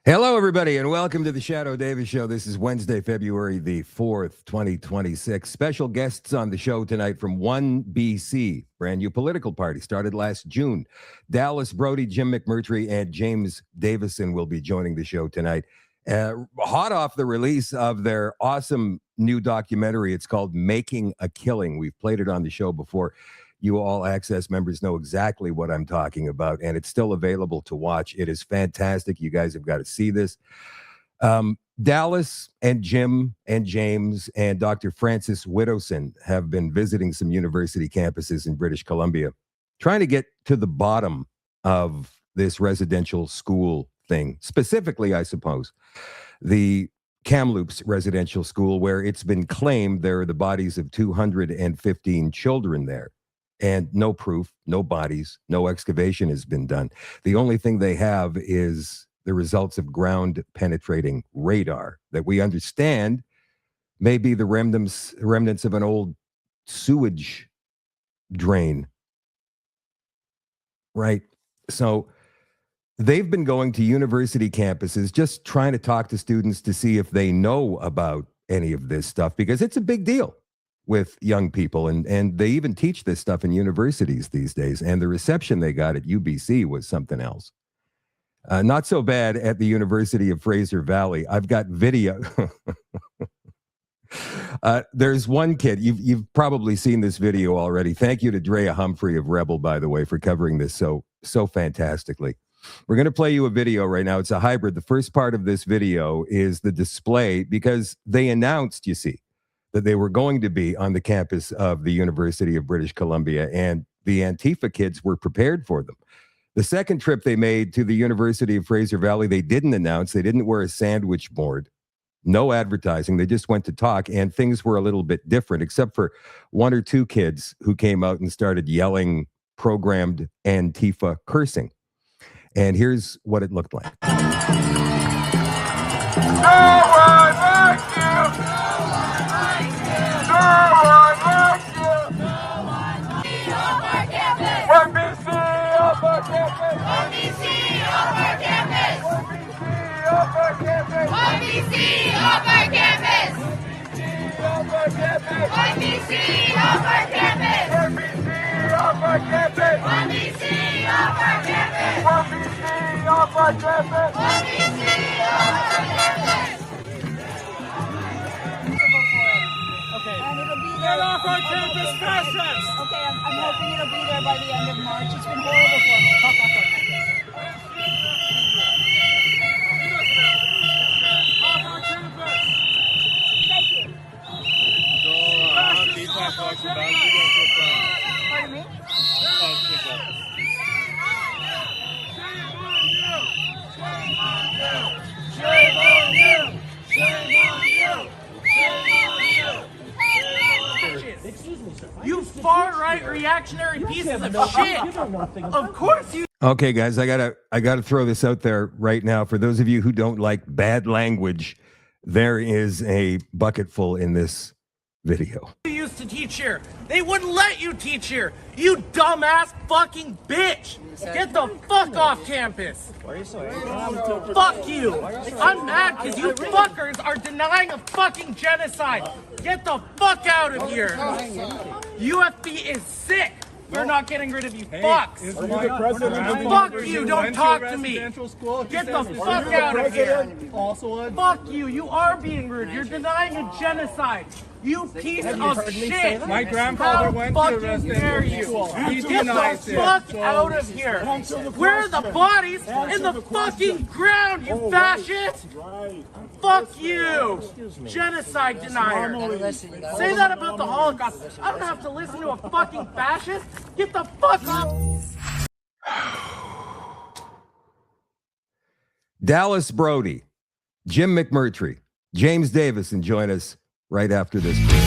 Hello, everybody, and welcome to the Shadoe Davis Show. This is Wednesday, February the 4th, 2026. Special guests on the show tonight from OneBC, brand new political party, started last June. Dallas, Brodie, Jim McMurtry, and James Davison will be joining the show tonight. Hot off the release of their awesome new documentary. It's called Making a Killing. We've played it on the show before. You All Access members know exactly what I'm talking about, and it's still available to watch. It is fantastic. You guys have got to see this. Dallas and Jim and James and Dr. Francis Widdowson have been visiting some university campuses in British Columbia, trying to get to the bottom of this residential school thing. Specifically, I suppose, the Kamloops Residential School, where it's been claimed there are the bodies of 215 children there. And no proof, no bodies, no excavation has been done. The only thing they have is the results of ground-penetrating radar that we understand may be the remnants of an old sewage drain. Right? So they've been going to university campuses, just trying to talk to students to see if they know about any of this stuff, because it's a big deal with young people, and they even teach this stuff in universities these days, and the reception they got at UBC was something else. Not so bad at the University of Fraser Valley. I've got video. There's one kid, you've probably seen this video already. Thank you to Drea Humphrey of Rebel, by the way, for covering this so fantastically. We're going to play you a video right now. It's a hybrid. The first part of this video is the display, because they announced, you see, that they were going to be on the campus of the University of British Columbia, and the Antifa kids were prepared for them. The second trip they made to the University of Fraser Valley, they didn't announce. They didn't wear a sandwich board. No advertising. They just went to talk, and things were a little bit different, except for one or two kids who came out and started yelling programmed Antifa cursing. And here's what it looked like. No one likes you! OneBC off our campus! OneBC off our campus! OneBC off our campus! OneBC off our campus! OneBC off our campus! OneBC off our campus! OneBC off our campus! OneBC off our campus! And it'll be Get there. off our campus, fascists! Okay, I'm hoping it'll be there by the end of March. It's been horrible for me. Fuck off our campus. Off our campus! Thank you. Pardon me? Shame on you! Shame on you! Shame on you! You far-right reactionary pieces of shit! Of course you... Okay, guys, I gotta throw this out there right now. For those of you who don't like bad language, there is a bucketful in this video. used to teach here. They wouldn't let you teach here. You dumbass fucking bitch! Get the fuck off campus! Fuck you! I'm mad because you fuckers are denying a fucking genocide! Get the fuck out of here! UFB is sick! We're not getting rid of you fucks! Fuck you! Don't talk to me! Get the fuck out of here! Fuck you! You are being rude! You're denying a genocide! You piece of shit! My grandfather went to a residential school. He Get denies the it. fuck out of here! Where are the bodies? In the fucking ground, you fascist! Fuck you! Genocide denier! Say that about the Holocaust. I don't have to listen to a fucking fascist! Get the fuck off! Dallas, Brodie, Jim McMurtry, James Davison join us right after this break.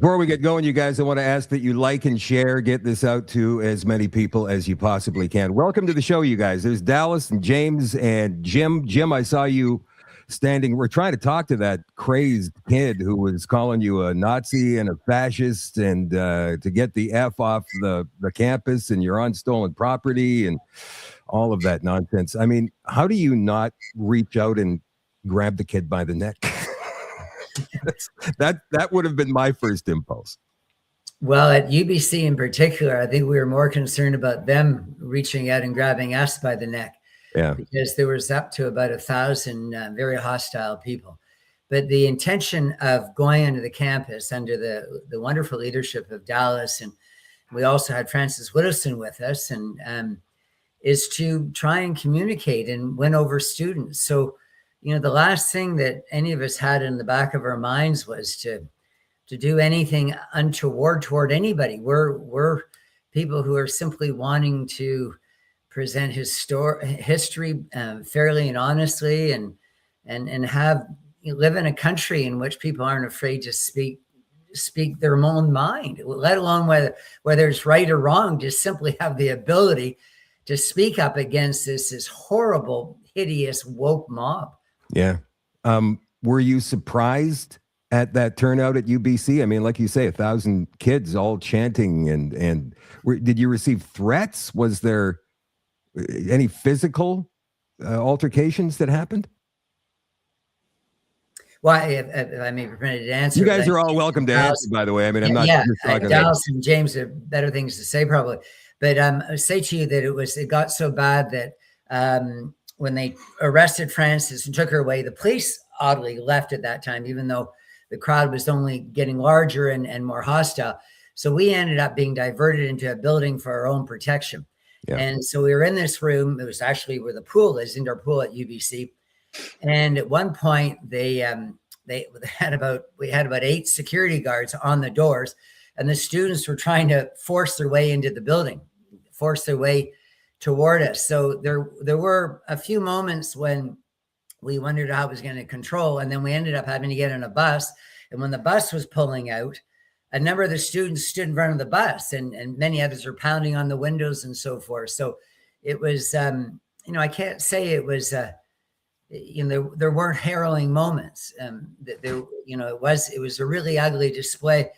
Before we get going, you guys, I want to ask that you like and share, get this out to as many people as you possibly can. Welcome to the show, you guys. There's Dallas and James and Jim. Jim, I saw you standing. We're trying to talk to that crazed kid who was calling you a Nazi and a fascist and to get the F off the campus, and you're on stolen property and all of that nonsense. I mean, how do you not reach out and grab the kid by the neck? that would have been my first impulse. Well, at UBC in particular, I think we were more concerned about them reaching out and grabbing us by the neck. Yeah. Because there was up to about 1,000 very hostile people. But the intention of going onto the campus under the wonderful leadership of Dallas, and we also had Francis Widdowson with us, and is to try and communicate and win over students. So, you know, the last thing that any of us had in the back of our minds was to do anything untoward toward anybody. We're people who are simply wanting to present history fairly and honestly, and live in a country in which people aren't afraid to speak their own mind, let alone whether it's right or wrong. Just simply have the ability to speak up against this horrible, hideous woke mob. Yeah. Were you surprised at that turnout at UBC? I mean, like you say, 1,000 kids all chanting, and did you receive threats? Was there any physical altercations that happened? Well, if I may be permitted to answer. You guys are all welcome to answer, by the way. I mean, I'm not just talking Dallas and James have better things to say probably. But I say to you that it got so bad that when they arrested Frances and took her away, the police oddly left at that time, even though the crowd was only getting larger and more hostile. So we ended up being diverted into a building for our own protection. Yeah. And so we were in this room. It was actually where the pool is, indoor pool at UBC. And at one point, we had about 8 security guards on the doors, and the students were trying to force their way into the building, force their way toward us. So there were a few moments when we wondered how it was going to control, and then we ended up having to get on a bus. And when the bus was pulling out, a number of the students stood in front of the bus, and many others were pounding on the windows and so forth. So it was, I can't say it was, there weren't harrowing moments. It was a really ugly display,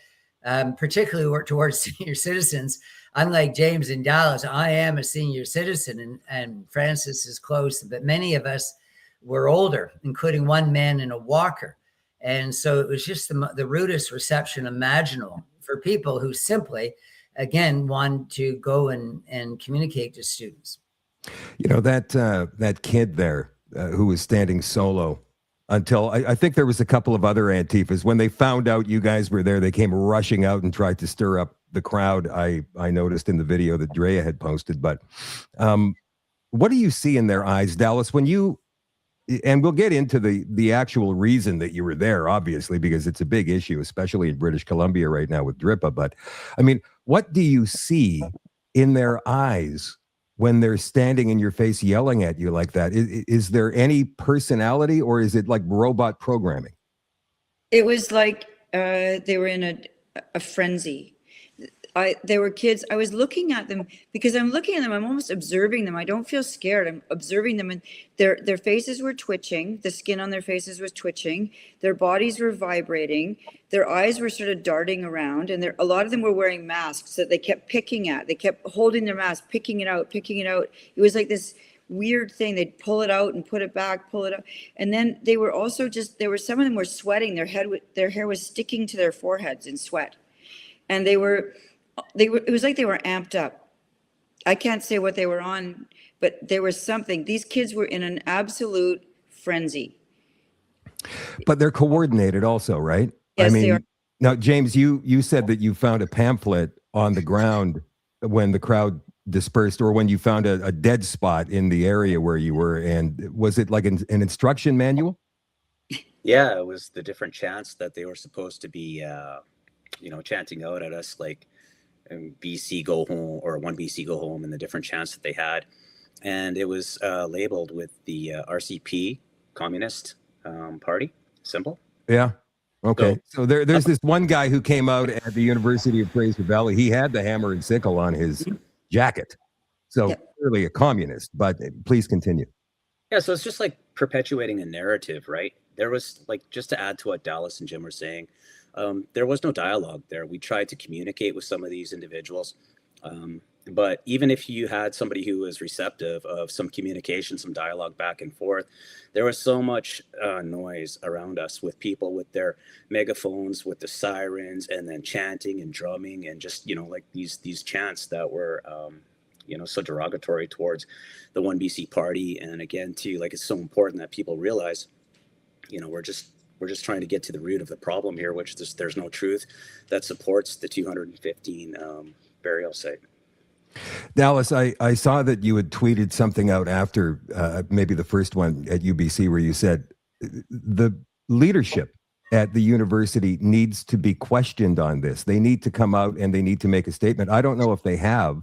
particularly towards senior citizens. Unlike James and Dallas, I am a senior citizen, and Francis is close, but many of us were older, including one man in a walker. And so it was just the rudest reception imaginable for people who simply, again, want to go and communicate to students. You know, that kid there who was standing solo until I think there was a couple of other Antifas. When they found out you guys were there, they came rushing out and tried to stir up the crowd. I noticed in the video that Drea had posted. But what do you see in their eyes, Dallas, when you, and we'll get into the actual reason that you were there, obviously, because it's a big issue, especially in British Columbia right now with DRIPA. But I mean, what do you see in their eyes when they're standing in your face yelling at you like that? Is there any personality, or is it like robot programming? It was like they were in a frenzy. They were kids. I was looking at them because I'm looking at them. I'm almost observing them. I don't feel scared. I'm observing them, and their faces were twitching. The skin on their faces was twitching. Their bodies were vibrating. Their eyes were sort of darting around, and a lot of them were wearing masks that they kept picking at. They kept holding their mask, picking it out, picking it out. It was like this weird thing. They'd pull it out and put it back, pull it out. And then they were also some of them were sweating. Their hair was sticking to their foreheads in sweat. And it was like they were amped up. I can't say what they were on, but there was something. These kids were in an absolute frenzy. But they're coordinated also, right? Yes, I mean, they are. Now, James, you said that you found a pamphlet on the ground when the crowd dispersed, or when you found a dead spot in the area where you were. And was it like an instruction manual? Yeah, it was the different chants that they were supposed to be, chanting out at us, like BC go home, or OneBC go home, and the different chants that they had. And it was labeled with the RCP, Communist Party symbol. Yeah. Okay. So there's this one guy who came out at the University of Fraser Valley. He had the hammer and sickle on his jacket. So clearly a communist, but please continue. Yeah, so it's just like perpetuating a narrative, right? There was, like, just to add to what Dallas and Jim were saying, there was no dialogue there. We tried to communicate with some of these individuals. But even if you had somebody who was receptive of some communication, some dialogue back and forth, there was so much noise around us with people with their megaphones, with the sirens, and then chanting and drumming, and just, like these chants that were, so derogatory towards the OneBC party. And again, too, like, it's so important that people realize, we're just trying to get to the root of the problem here, which is there's no truth that supports the 215 burial site. Dallas, I saw that you had tweeted something out after maybe the first one at UBC where you said the leadership at the university needs to be questioned on this. They need to come out and they need to make a statement. I don't know if they have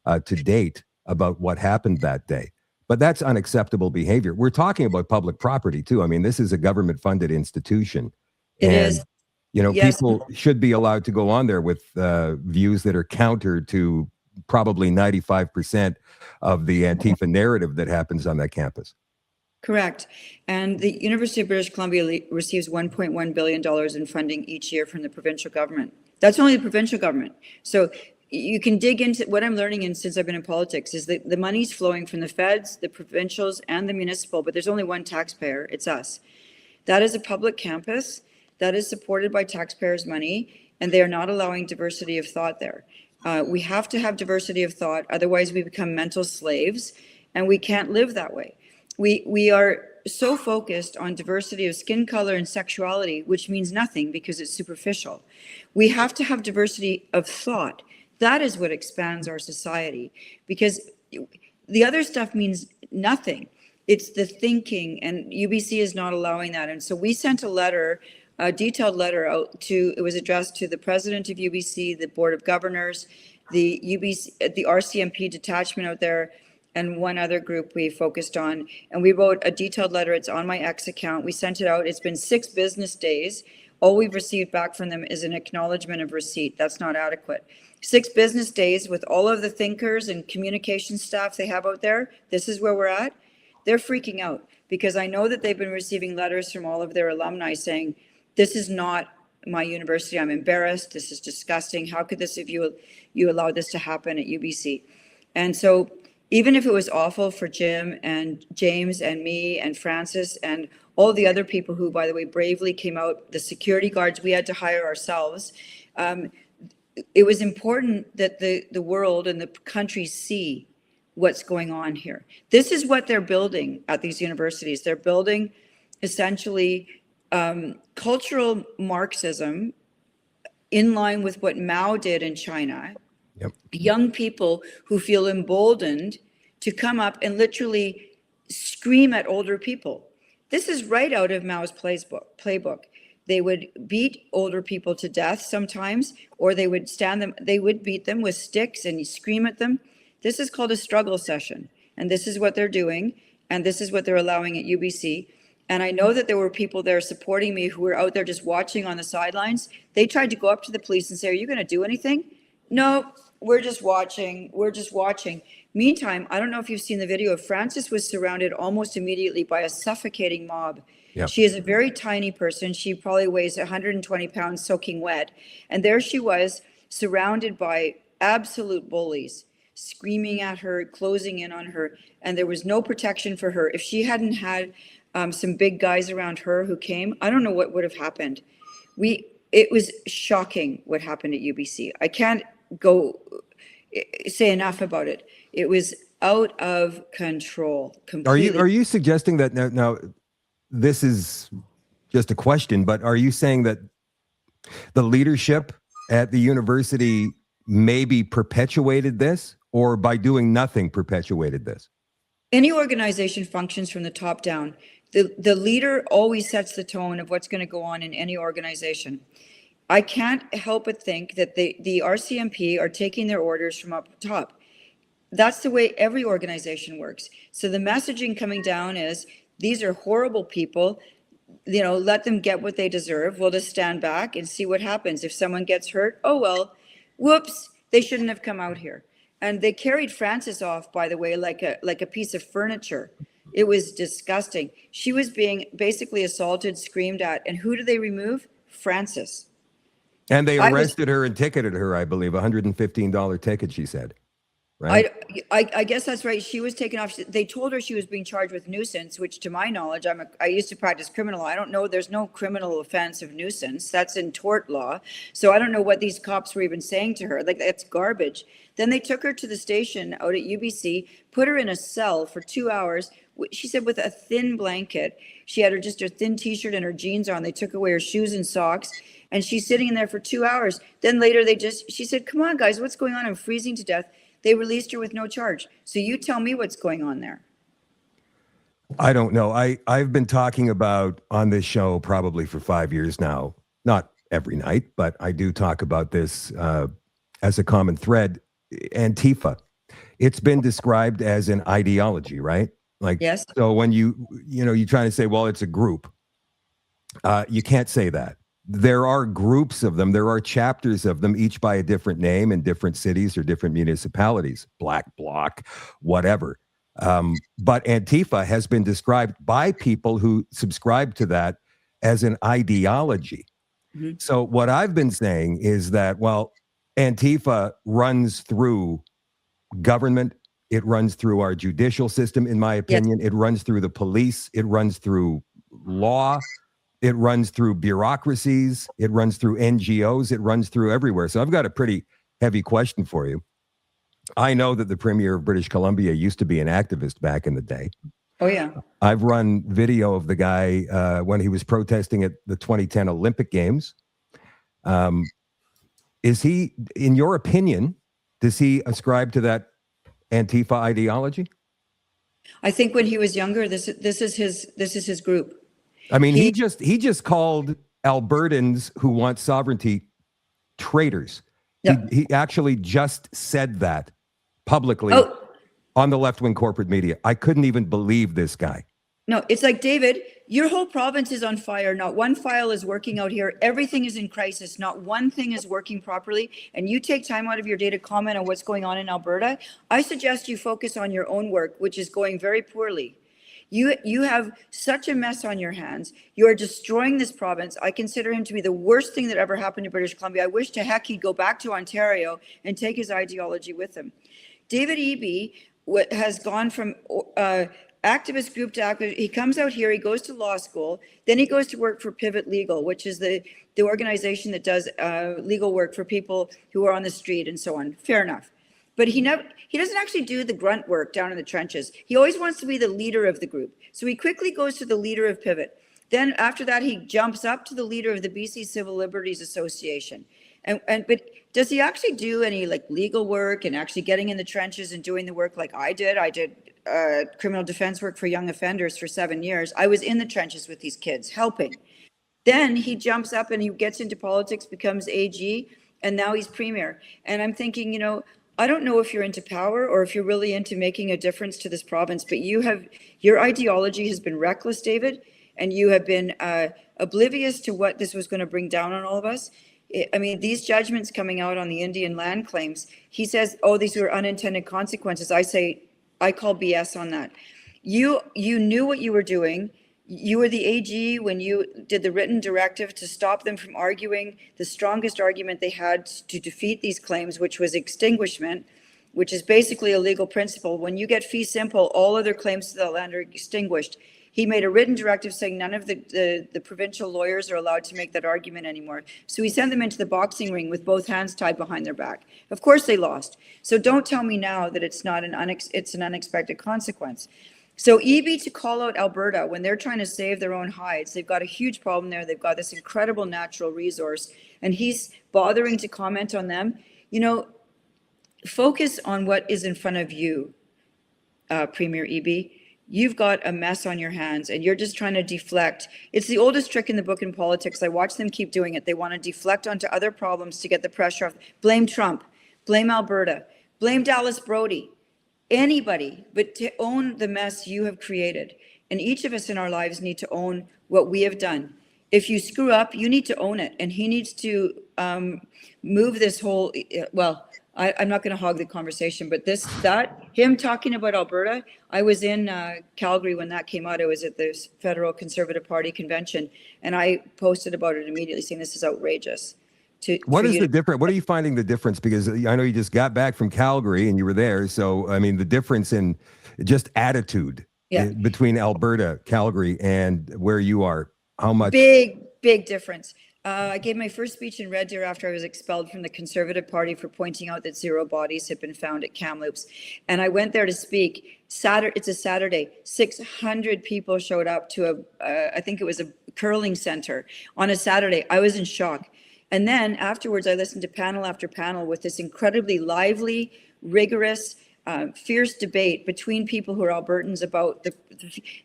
to date about what happened that day, but that's unacceptable behavior. We're talking about public property too. I mean, this is a government-funded institution. It is. Yes. People should be allowed to go on there with views that are counter to probably 95% of the Antifa narrative that happens on that campus. Correct. And the University of British Columbia receives $1.1 billion in funding each year from the provincial government. That's only the provincial government. So you can dig into what I'm learning since I've been in politics is that the money's flowing from the feds, the provincials, and the municipal, but there's only one taxpayer. It's us. That is a public campus that is supported by taxpayers' money, and they are not allowing diversity of thought there. We have to have diversity of thought, otherwise we become mental slaves, and we can't live that way. We are so focused on diversity of skin color and sexuality, which means nothing because it's superficial. We have to have diversity of thought. That is what expands our society, because the other stuff means nothing. It's the thinking, and UBC is not allowing that. And so we sent a letter, a detailed letter out it was addressed to the president of UBC, the board of governors, the RCMP detachment out there, and one other group we focused on. And we wrote a detailed letter. It's on my X account. We sent it out. It's been 6 business days. All we've received back from them is an acknowledgement of receipt. That's not adequate. 6 business days with all of the thinkers and communication staff they have out there. This is where we're at. They're freaking out because I know that they've been receiving letters from all of their alumni saying, this is not my university. I'm embarrassed. This is disgusting. How could this, if you allowed this to happen at UBC? And so even if it was awful for Jim and James and me and Francis and all the other people who, by the way, bravely came out, the security guards we had to hire ourselves, it was important that the world and the country see what's going on here. This is what they're building at these universities. They're building essentially cultural Marxism in line with what Mao did in China. Yep. Young people who feel emboldened to come up and literally scream at older people. This is right out of Mao's playbook. They would beat older people to death sometimes, or they would beat them with sticks and scream at them. This is called a struggle session. And this is what they're doing. And this is what they're allowing at UBC. And I know that there were people there supporting me who were out there just watching on the sidelines. They tried to go up to the police and say, are you going to do anything? No, we're just watching. We're just watching. Meantime, I don't know if you've seen the video. Frances was surrounded almost immediately by a suffocating mob. Yep. She is a very tiny person. She probably weighs 120 pounds soaking wet. And there she was surrounded by absolute bullies, screaming at her, closing in on her. And there was no protection for her. If she hadn't had some big guys around her who came, I don't know what would have happened. It was shocking what happened at UBC. I can't say enough about it. It was out of control completely. Are you suggesting that now this is just a question, but are you saying that the leadership at the university maybe perpetuated this, or by doing nothing perpetuated this? Any organization functions from the top down. The leader always sets the tone of what's going to go on in any organization. I can't help but think that the RCMP are taking their orders from up top. That's the way every organization works. So the messaging coming down is, these are horrible people. let them get what they deserve. We'll just stand back and see what happens. If someone gets hurt, oh well, whoops, they shouldn't have come out here. And they carried Frances off, by the way, like a piece of furniture. It was disgusting. She was being basically assaulted, screamed at, and who did they remove? Frances. And they arrested her and ticketed her, I believe, $115 ticket, she said. Right? I guess that's right. She was taken off. They told her she was being charged with nuisance, which to my knowledge, I used to practice criminal law. I don't know. There's no criminal offense of nuisance. That's in tort law. So I don't know what these cops were even saying to her. Like, that's garbage. Then they took her to the station out at UBC, put her in a cell for 2 hours. She said with a thin blanket. She had just her thin t-shirt and her jeans on. They took away her shoes and socks. And she's sitting in there for 2 hours. Then later she said, come on, guys, what's going on? I'm freezing to death. They released her with no charge. So you tell me what's going on there. I don't know. I've been talking about on this show probably for 5 years now, not every night, but I do talk about this as a common thread. Antifa. It's been described as an ideology, right? Like, yes. So when you're trying to say, well, it's a group, you can't say that. There are groups of them. There are chapters of them, each by a different name in different cities or different municipalities, Black Bloc, whatever. But Antifa has been described by people who subscribe to that as an ideology. Mm-hmm. So what I've been saying is that, well, Antifa runs through government. It runs through our judicial system, in my opinion. Yes. It runs through the police. It runs through law. It runs through bureaucracies. It runs through NGOs. It runs through everywhere. So I've got a pretty heavy question for you. I know that the Premier of British Columbia used to be an activist back in the day. Oh, yeah. I've run video of the guy when he was protesting at the 2010 Olympic Games. Is he, in your opinion, does he ascribe to that Antifa ideology? I think when he was younger, this is his group. I mean, he just called Albertans who want sovereignty traitors. Yeah. He actually just said that publicly on the left-wing corporate media. I couldn't even believe this guy. No, it's like, David, your whole province is on fire. Not one file is working out here. Everything is in crisis. Not one thing is working properly. And you take time out of your day to comment on what's going on in Alberta. I suggest you focus on your own work, which is going very poorly. You have such a mess on your hands. You are destroying this province. I consider him to be the worst thing that ever happened to British Columbia. I wish to heck he'd go back to Ontario and take his ideology with him. David Eby has gone from activist group to activist. He comes out here, he goes to law school, then he goes to work for Pivot Legal, which is the organization that does legal work for people who are on the street and so on. Fair enough. But he doesn't actually do the grunt work down in the trenches. He always wants to be the leader of the group. So he quickly goes to the leader of Pivot. Then after that, he jumps up to the leader of the BC Civil Liberties Association. But does he actually do any legal work and actually getting in the trenches and doing the work like I did? I did criminal defense work for young offenders for 7 years. I was in the trenches with these kids helping. Then he jumps up and he gets into politics, becomes AG, and now he's premier. And I'm thinking, I don't know if you're into power or if you're really into making a difference to this province, but your ideology has been reckless, David, and you have been oblivious to what this was going to bring down on all of us. I mean, these judgments coming out on the Indian land claims, he says, these were unintended consequences. I call BS on that. You knew what you were doing. You were the AG when you did the written directive to stop them from arguing the strongest argument they had to defeat these claims, which was extinguishment, which is basically a legal principle. When you get fee simple, all other claims to the land are extinguished. He made a written directive saying none of the provincial lawyers are allowed to make that argument anymore. So he sent them into the boxing ring with both hands tied behind their back. Of course they lost. So don't tell me now that it's not it's an unexpected consequence. So Eby to call out Alberta when they're trying to save their own hides, they've got a huge problem there. They've got this incredible natural resource, and he's bothering to comment on them. Focus on what is in front of you, Premier Eby. You've got a mess on your hands, and you're just trying to deflect. It's the oldest trick in the book in politics. I watch them keep doing it. They want to deflect onto other problems to get the pressure off. Blame Trump, blame Alberta, blame Dallas Brodie. Anybody, but to own the mess you have created. And each of us in our lives need to own what we have done. If you screw up, you need to own it. And he needs to move this whole, well, I'm not going to hog the conversation, but him talking about Alberta, I was in Calgary when that came out. I was at the Federal Conservative Party convention, and I posted about it immediately saying this is outrageous. What is the difference? What are you finding the difference? Because I know you just got back from Calgary and you were there. So, I mean, the difference in just attitude between Alberta, Calgary, and where you are, how much? Big difference. I gave my first speech in Red Deer after I was expelled from the Conservative Party for pointing out that 0 bodies had been found at Kamloops. And I went there to speak. It's a Saturday. 600 people showed up to I think it was a curling center on a Saturday. I was in shock. And then afterwards, I listened to panel after panel with this incredibly lively, rigorous, fierce debate between people who are Albertans about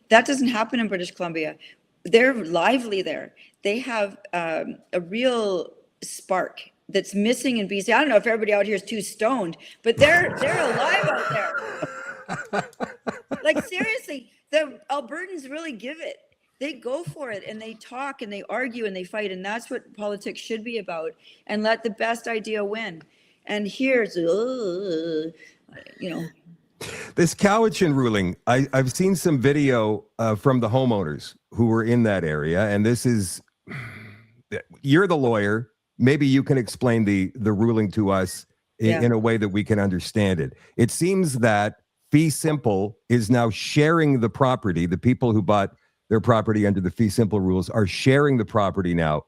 that doesn't happen in British Columbia. They're lively there. They have a real spark that's missing in BC. I don't know if everybody out here is too stoned, but they're alive out there. Like seriously, the Albertans really give it. They go for it and they talk and they argue and they fight. And that's what politics should be about, and let the best idea win. And here's, This Cowichan ruling, I've seen some video from the homeowners who were in that area. And this is, you're the lawyer. Maybe you can explain the ruling to us in a way that we can understand it. It seems that fee simple is now sharing the property. The people who bought their property under the fee simple rules are sharing the property now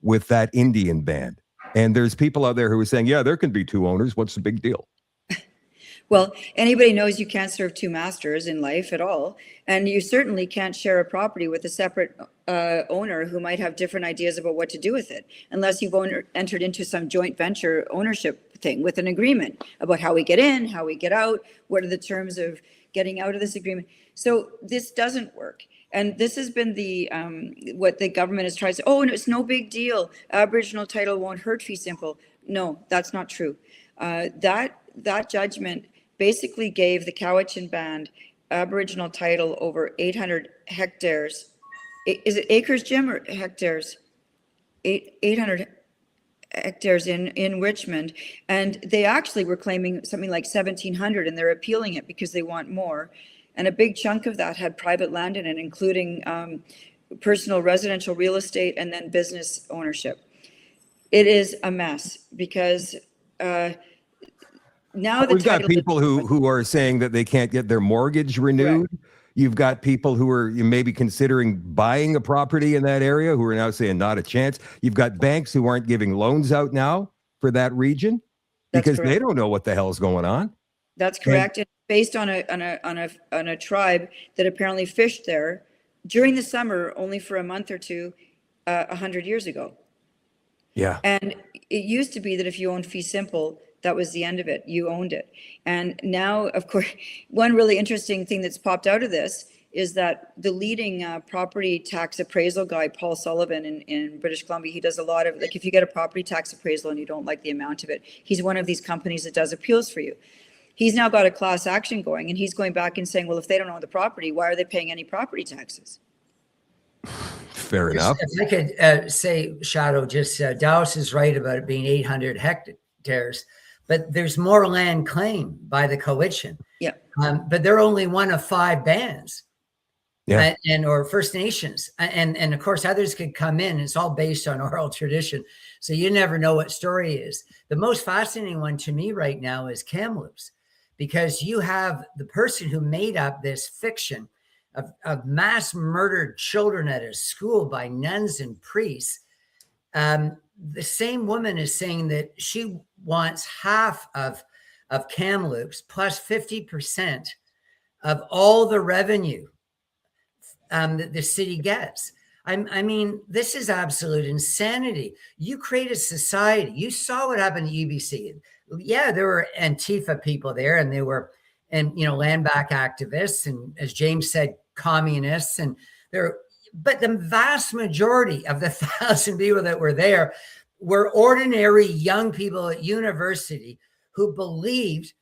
with that Indian band. And there's people out there who are saying, yeah, there can be 2 owners. What's the big deal? Well, anybody knows you can't serve 2 masters in life at all. And you certainly can't share a property with a separate owner who might have different ideas about what to do with it, unless you've entered into some joint venture ownership thing with an agreement about how we get in, how we get out, what are the terms of getting out of this agreement. So this doesn't work. And this has been the what the government has tried to say, oh, no, it's no big deal. Aboriginal title won't hurt fee simple. No, that's not true. That judgment basically gave the Cowichan band Aboriginal title over 800 hectares. Is it acres, Jim, or hectares? 800 hectares in Richmond. And they actually were claiming something like 1,700, and they're appealing it because they want more. And a big chunk of that had private land in it, including personal residential real estate and then business ownership. It is a mess because now we've got people who are saying that they can't get their mortgage renewed. Correct. You've got people who are maybe considering buying a property in that area who are now saying not a chance. You've got banks who aren't giving loans out now for that region because they don't know what the hell's going on. That's correct. And based on a tribe that apparently fished there during the summer only for a month or two 100 years ago. Yeah. And it used to be that if you owned fee simple, that was the end of it. You owned it. And now, of course, one really interesting thing that's popped out of this is that the leading property tax appraisal guy, Paul Sullivan in British Columbia, he does a lot of, like, if you get a property tax appraisal and you don't like the amount of it, he's one of these companies that does appeals for you. He's now got a class action going, and he's going back and saying, well, if they don't own the property, why are they paying any property taxes? Fair enough. If I could say, Shadoe, just Dallas is right about it being 800 hectares, but there's more land claimed by the Cowichan. Yeah. But they're only one of 5 bands. Yeah. Or First Nations. And of course, others could come in. It's all based on oral tradition. So you never know what story is. The most fascinating one to me right now is Kamloops, because you have the person who made up this fiction of mass murdered children at a school by nuns and priests. The same woman is saying that she wants half of Kamloops plus 50% of all the revenue that the city gets. I mean, this is absolute insanity. You create a society. You saw what happened to UBC. Yeah, there were Antifa people there, and they were, land back activists, and as James said, communists, and but the vast majority of the 1,000 people that were there were ordinary young people at university who believed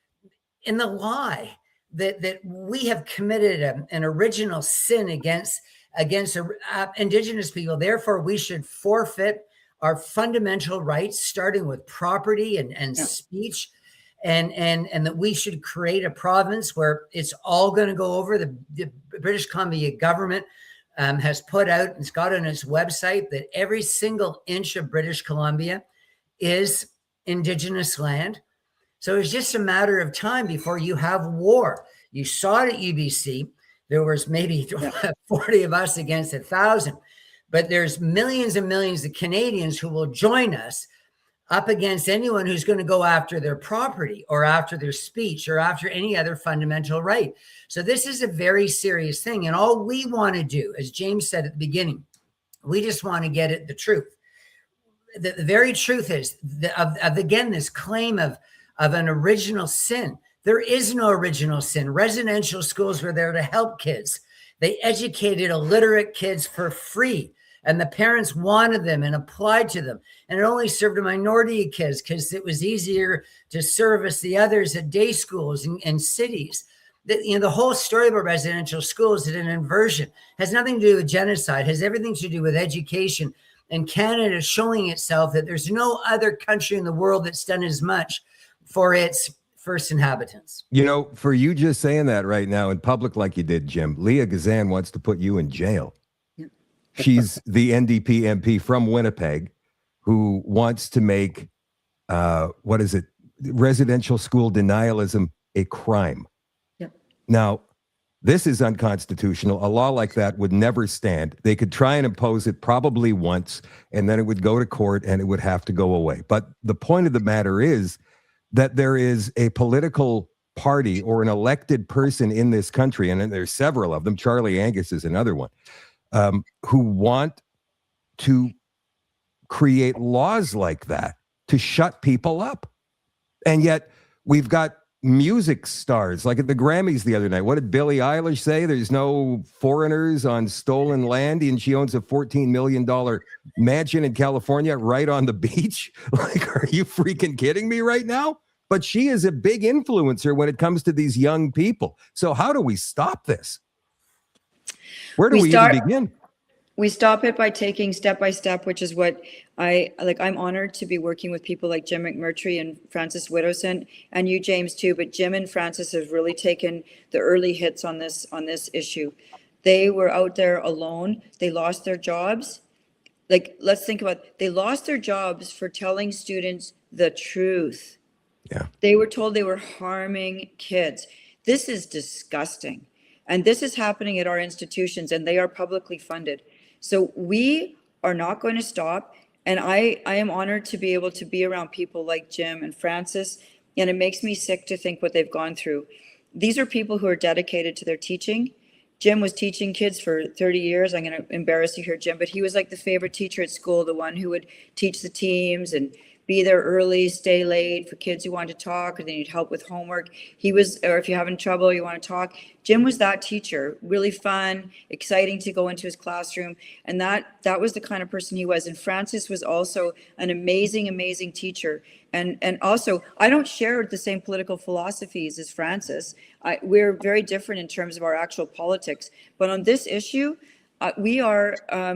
in the lie that we have committed an original sin against against Indigenous people. Therefore, we should forfeit our fundamental rights, starting with property and speech, and that we should create a province where it's all going to go over. The British Columbia government has put out, it's got on its website that every single inch of British Columbia is Indigenous land. So it's just a matter of time before you have war. You saw it at UBC. There was maybe 40 of us against 1,000, but there's millions and millions of Canadians who will join us up against anyone who's going to go after their property or after their speech or after any other fundamental right. So this is a very serious thing. And all we want to do, as James said at the beginning, we just want to get at the truth. The very truth is again, this claim of an original sin. There is no original sin. Residential schools were there to help kids. They educated illiterate kids for free. And the parents wanted them and applied to them. And it only served a minority of kids because it was easier to service the others at day schools and cities. The whole story about residential schools is an inversion. It has nothing to do with genocide. It has everything to do with education. And Canada is showing itself that there's no other country in the world that's done as much for its first inhabitants. You know, for you just saying that right now in public like you did, Jim, Leah Gazan wants to put you in jail. She's the NDP MP from Winnipeg who wants to make, residential school denialism a crime. Yep. Now, this is unconstitutional. A law like that would never stand. They could try and impose it probably once, and then it would go to court and it would have to go away. But the point of the matter is that there is a political party or an elected person in this country, and there's several of them, Charlie Angus is another one, who want to create laws like that to shut people up. And yet we've got music stars, like at the Grammys the other night. What did Billie Eilish say? There's no foreigners on stolen land, and she owns a $14 million mansion in California right on the beach. Like, are you freaking kidding me right now? But she is a big influencer when it comes to these young people. So how do we stop this? Where do we even begin? We stop it by taking step by step, which is what I'm honored to be working with people like Jim McMurtry and Francis Widdowson, and you, James, too. But Jim and Francis have really taken the early hits on this issue. They were out there alone. They lost their jobs. Like, let's think about it. They lost their jobs for telling students the truth. Yeah. They were told they were harming kids. This is disgusting. And this is happening at our institutions, and they are publicly funded. So we are not going to stop. And I am honored to be able to be around people like Jim and Francis. And it makes me sick to think what they've gone through. These are people who are dedicated to their teaching. Jim was teaching kids for 30 years. I'm going to embarrass you here, Jim, but he was like the favorite teacher at school, the one who would teach the teams and be there early, stay late for kids who want to talk or they need help with homework. He was, or if you're having trouble, you want to talk. Jim was that teacher, really fun, exciting to go into his classroom. And that was the kind of person he was. And Francis was also an amazing, amazing teacher. And also, I don't share the same political philosophies as Francis. We're very different in terms of our actual politics. But on this issue, we are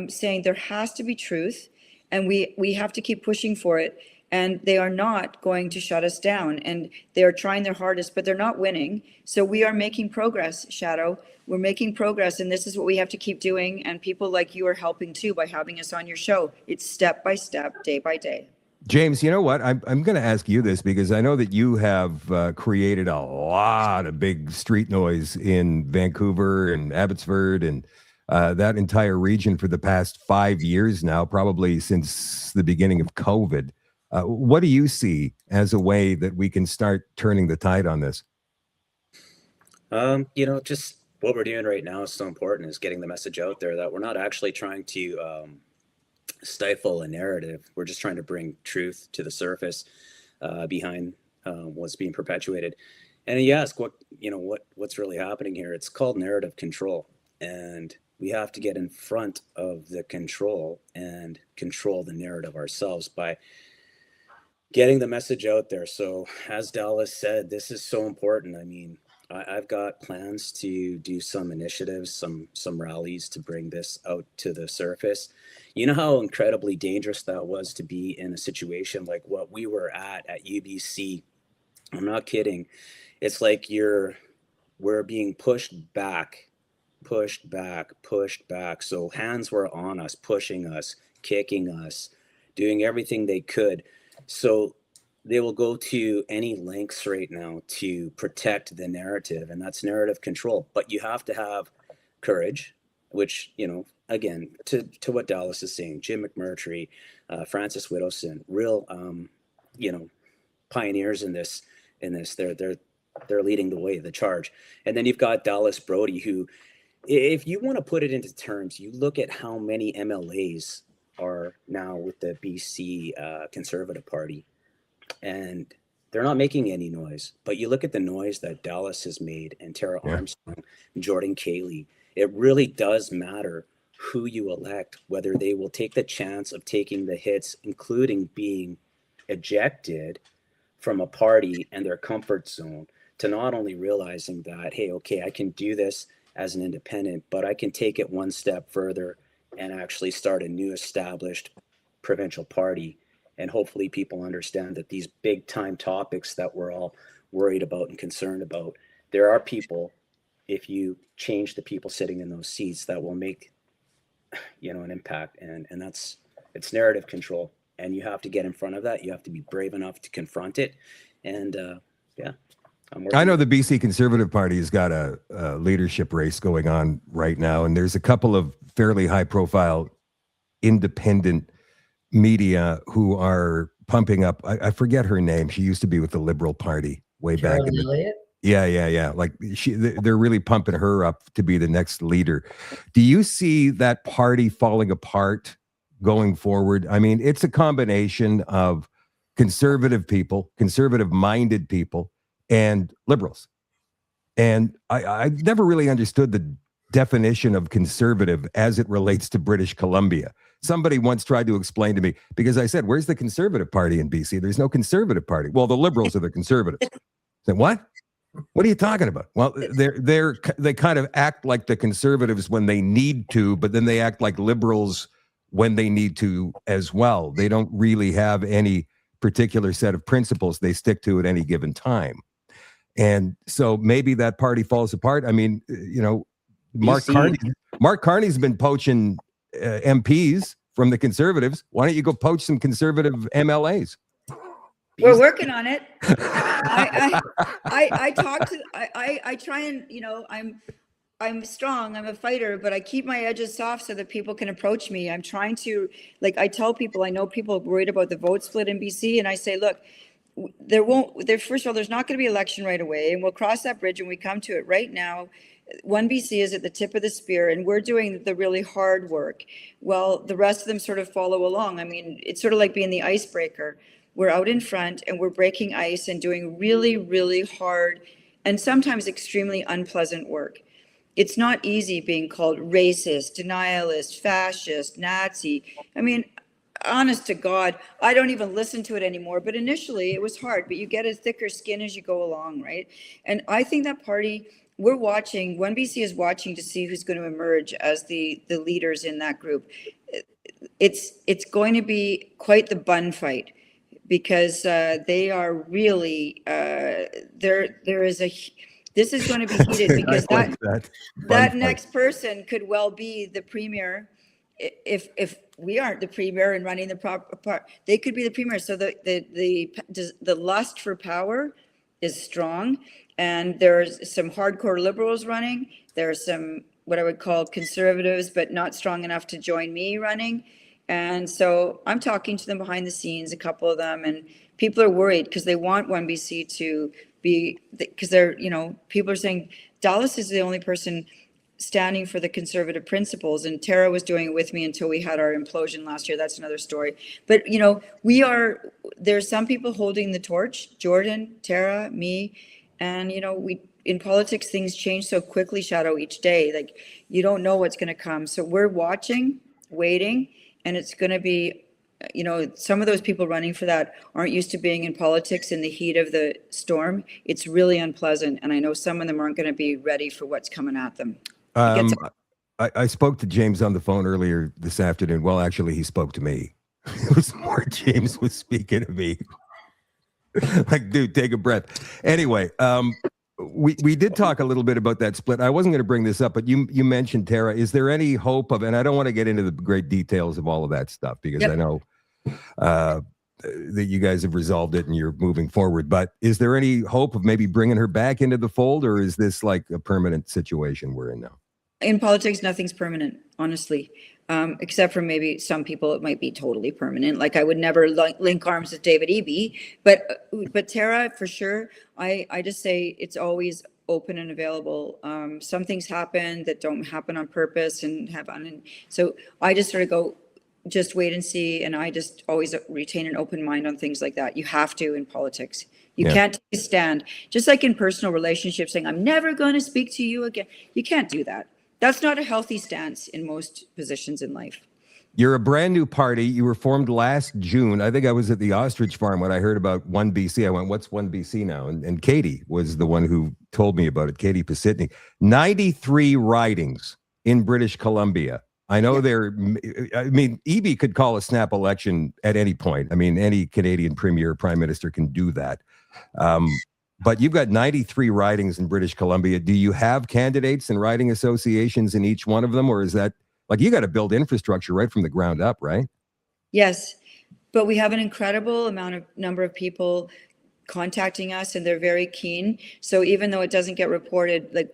saying there has to be truth, and we have to keep pushing for it. And they are not going to shut us down. And they are trying their hardest, but they're not winning. So we are making progress, Shadoe. We're making progress, and this is what we have to keep doing. And people like you are helping too by having us on your show. It's step by step, day by day. James, you know what? I'm going to ask you this because I know that you have created a lot of big street noise in Vancouver and Abbotsford and that entire region for the past 5 years now, probably since the beginning of COVID. What do you see as a way that we can start turning the tide on this? Just what we're doing right now is so important, is getting the message out there that we're not actually trying to stifle a narrative. We're just trying to bring truth to the surface behind what's being perpetuated. And you ask what's really happening here. It's called narrative control. And we have to get in front of the control and control the narrative ourselves by getting the message out there. So as Dallas said, this is so important. I mean, I've got plans to do some initiatives, some rallies to bring this out to the surface. You know how incredibly dangerous that was to be in a situation like what we were at UBC. I'm not kidding. It's like we're being pushed back. So hands were on us, pushing us, kicking us, doing everything they could. So they will go to any lengths right now to protect the narrative, and that's narrative control. But you have to have courage, which, you know, again, to what Dallas is saying, Jim McMurtry, Francis Widdowson, real, you know, pioneers in this. They're leading the way, the charge. And then you've got Dallas Brodie, who, if you want to put it into terms, you look at how many MLAs are now with the BC Conservative Party, and they're not making any noise. But you look at the noise that Dallas has made, and Tara Armstrong, Jordan Cayley. It really does matter who you elect, whether they will take the chance of taking the hits, including being ejected from a party and their comfort zone, to not only realizing that, hey, okay, I can do this as an independent, but I can take it one step further and actually start a new established provincial party. And hopefully people understand that these big time topics that we're all worried about and concerned about, there are people, if you change the people sitting in those seats, that will make, you know, an impact. And it's narrative control. And you have to get in front of that. You have to be brave enough to confront it. And yeah. I know the BC Conservative Party has got a leadership race going on right now, and there's a couple of fairly high-profile independent media who are pumping up. I forget her name. She used to be with the Liberal Party way back in the. Yeah. Like they're really pumping her up to be the next leader. Do you see that party falling apart going forward? I mean, it's a combination of conservative people, conservative-minded people, and liberals. And I never really understood the definition of conservative as it relates to British Columbia. Somebody once tried to explain to me, because I said, where's the Conservative Party in BC? There's no Conservative Party. Well, the Liberals are the conservatives. I said, what? What are you talking about? Well, they kind of act like the conservatives when they need to, but then they act like liberals when they need to as well. They don't really have any particular set of principles they stick to at any given time. And so maybe that party falls apart. I mean, you know, Mark Carney's been poaching MPs from the Conservatives. Why don't you go poach some conservative MLAs? We're working on it. I talk to, I try and, you know, I'm strong, I'm a fighter, but I keep my edges soft so that people can approach me. I'm trying to, like, I tell people, I know people are worried about the vote split in BC, and I say, look, first of all, there's not going to be election right away, and we'll cross that bridge when we come to it. Right now, OneBC is at the tip of the spear, and we're doing the really hard work. Well, the rest of them sort of follow along. I mean, it's sort of like being the icebreaker. We're out in front and we're breaking ice and doing really, really hard and sometimes extremely unpleasant work. It's not easy being called racist, denialist, fascist, Nazi. I mean, honest to God, I don't even listen to it anymore. But initially it was hard, but you get a thicker skin as you go along, right? And I think that party, we're watching, OneBC is watching to see who's going to emerge as the leaders in that group. It's going to be quite the bun fight, because they are really, this is going to be heated, because that next person could well be the premier. If we aren't the premier and running the proper part, they could be the premier. So the lust for power is strong, and there's some hardcore liberals running. There's some what I would call conservatives, but not strong enough to join me running. And so I'm talking to them behind the scenes, a couple of them, and people are worried because they want OneBC to be, because they're, you know, people are saying Dallas is the only person standing for the conservative principles, and Tara was doing it with me until we had our implosion last year. That's another story. But, you know, there's some people holding the torch, Jordan, Tara, me, and, you know, in politics, things change so quickly, Shadoe, each day. Like, you don't know what's going to come. So we're watching, waiting, and it's going to be you know, some of those people running for that aren't used to being in politics in the heat of the storm. It's really unpleasant. And I know some of them aren't going to be ready for what's coming at them. I spoke to James on the phone earlier this afternoon. Well, actually, he spoke to me. It was more James was speaking to me. Like, dude, take a breath. Anyway, we did talk a little bit about that split. I wasn't going to bring this up, but you mentioned Tara. Is there any hope of, and I don't want to get into the great details of all of that stuff because I know that you guys have resolved it and you're moving forward, but is there any hope of maybe bringing her back into the fold, or is this like a permanent situation we're in now? In politics, nothing's permanent, honestly, except for maybe some people it might be totally permanent. Like I would never link arms with David Eby, but Tara, for sure, I just say it's always open and available. Some things happen that don't happen on purpose and so I just sort of go, just wait and see. And I just always retain an open mind on things like that. You have to in politics. You can't take a stand. Just like in personal relationships, saying, I'm never going to speak to you again. You can't do that. That's not a healthy stance in most positions in life. You're a brand new party. You were formed last June. I think I was at the ostrich farm when I heard about OneBC. I went, what's OneBC now? And Katie was the one who told me about it, Katie Pasitny. 93 ridings in British Columbia. I know Eby could call a snap election at any point. I mean, any Canadian premier, prime minister can do that. But you've got 93 ridings in British Columbia. Do you have candidates and riding associations in each one of them? Or is that like, you got to build infrastructure right from the ground up, right? Yes, but we have an incredible number of people contacting us and they're very keen. So even though it doesn't get reported, like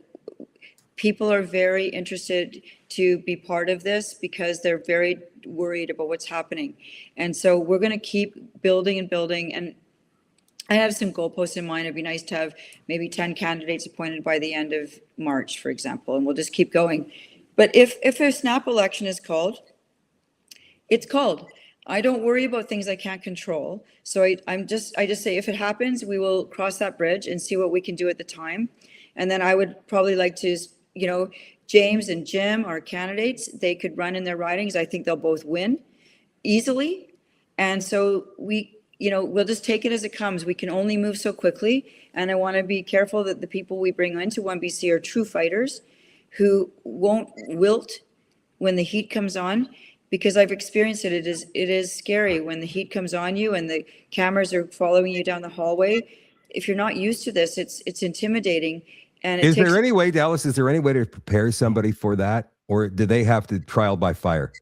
people are very interested to be part of this because they're very worried about what's happening. And so we're going to keep building and building. And I have some goalposts in mind. It'd be nice to have maybe 10 candidates appointed by the end of March, for example, and we'll just keep going. But if a snap election is called, it's called. I don't worry about things I can't control. So I just say, if it happens, we will cross that bridge and see what we can do at the time. And then I would probably like to, you know, James and Jim are candidates. They could run in their ridings. I think they'll both win easily. And so we'll just take it as it comes. We can only move so quickly. And I want to be careful that the people we bring into OneBC are true fighters who won't wilt when the heat comes on, because I've experienced it. It is scary when the heat comes on you and the cameras are following you down the hallway. If you're not used to this, it's intimidating. And is there any way, Dallas, is there any way to prepare somebody for that? Or do they have to trial by fire?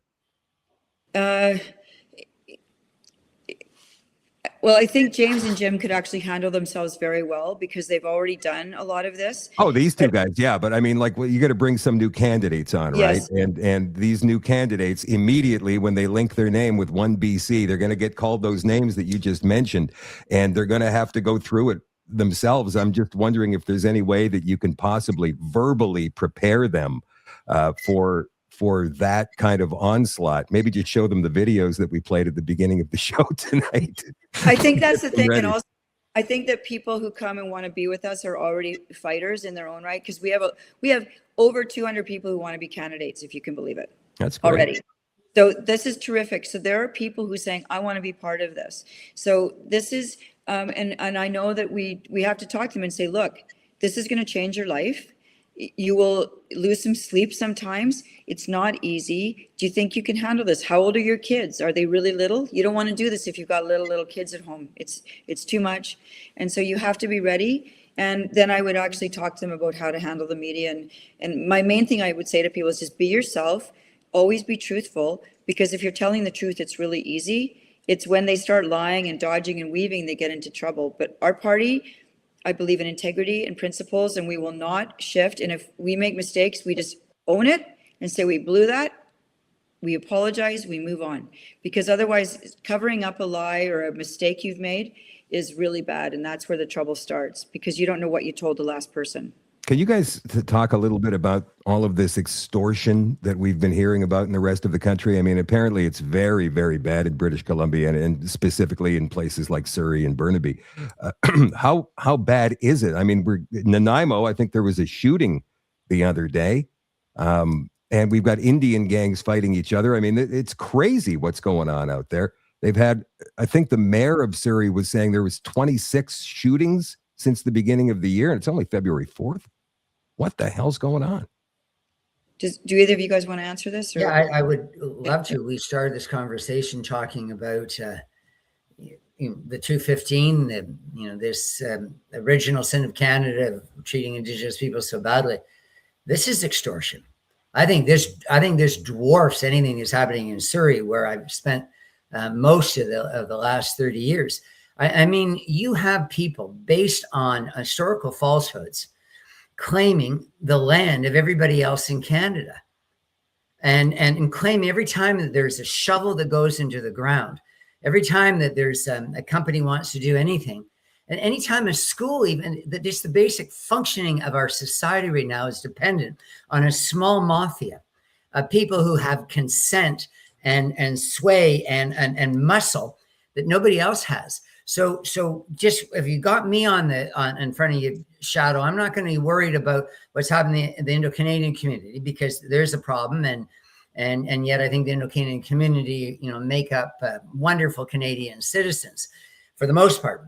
Well, I think James and Jim could actually handle themselves very well because they've already done a lot of this. Oh, these two guys, yeah. But I mean, like, well, you got to bring some new candidates on, Yes. right? And these new candidates, immediately when they link their name with OneBC, they're going to get called those names that you just mentioned, and they're going to have to go through it themselves. I'm just wondering if there's any way that you can possibly verbally prepare them for that kind of onslaught. Maybe just show them the videos that we played at the beginning of the show tonight. I think that's the thing. Ready. And also, I think that people who come and want to be with us are already fighters in their own right, because we have over 200 people who want to be candidates, if you can believe it. That's great. Already. So this is terrific. So there are people who are saying, I want to be part of this. So this is, and I know that we have to talk to them and say, look, this is going to change your life. You will lose some sleep sometimes. It's not easy. Do you think you can handle this? How old are your kids? Are they really little? You don't want to do this if you've got little kids at home. It's too much. And so you have to be ready. And then I would actually talk to them about how to handle the media. And my main thing I would say to people is just be yourself. Always be truthful, because if you're telling the truth, it's really easy. It's when they start lying and dodging and weaving, they get into trouble. But our party, I believe in integrity and principles, and we will not shift. And if we make mistakes, we just own it and say we blew that. We apologize, we move on. Because otherwise, covering up a lie or a mistake you've made is really bad. And that's where the trouble starts, because you don't know what you told the last person. Can you guys talk a little bit about all of this extortion that we've been hearing about in the rest of the country? I mean, apparently it's very, very bad in British Columbia and specifically in places like Surrey and Burnaby. How bad is it? I mean, Nanaimo, I think there was a shooting the other day, and we've got Indian gangs fighting each other. I mean, it's crazy what's going on out there. They've had, I think the mayor of Surrey was saying there was 26 shootings since the beginning of the year, and it's only February 4th. What the hell's going on? Do either of you guys want to answer this? Or? Yeah, I would love to. We started this conversation talking about the 215, this original sin of Canada of treating Indigenous people so badly. This is extortion. I think this dwarfs anything that's happening in Surrey, where I've spent most of the last 30 years. I mean, you have people based on historical falsehoods claiming the land of everybody else in Canada, and claiming every time that there's a shovel that goes into the ground, every time that there's a company wants to do anything, and anytime a school, even that just the basic functioning of our society right now is dependent on a small mafia of people who have consent and sway and muscle that nobody else has. So just if you got me in front of you, Shadoe, I'm not going to be worried about what's happening in the Indo-Canadian community, because there's a problem, and yet I think the Indo-Canadian community, make up wonderful Canadian citizens for the most part,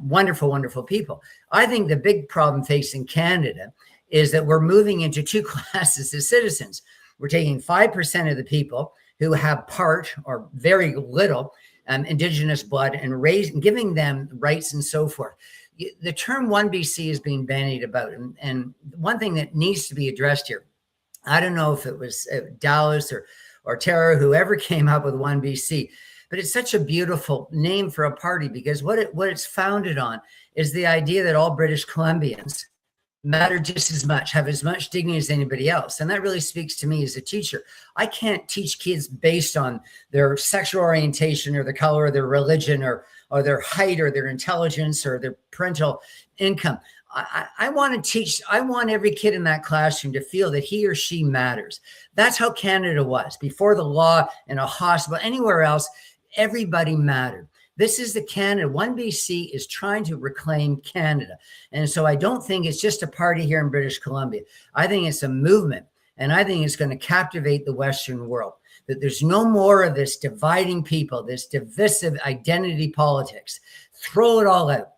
wonderful people. I think the big problem facing Canada is that we're moving into two classes of citizens. We're taking 5% of the people who have part or very little Indigenous blood and giving them rights and so forth. The term OneBC is being bandied about. And one thing that needs to be addressed here, I don't know if it was Dallas or Tara, whoever came up with OneBC, but it's such a beautiful name for a party, because what it's founded on is the idea that all British Columbians matter just as much, have as much dignity as anybody else. And that really speaks to me as a teacher. I can't teach kids based on their sexual orientation or the color of their religion or their height or their intelligence or their parental income. I want to teach. I want every kid in that classroom to feel that he or she matters. That's how Canada was before the law, in a hospital, anywhere else. Everybody mattered. This is the Canada. OneBC is trying to reclaim Canada. And so I don't think it's just a party here in British Columbia. I think it's a movement, and I think it's going to captivate the Western world, that there's no more of this dividing people, this divisive identity politics. Throw it all out.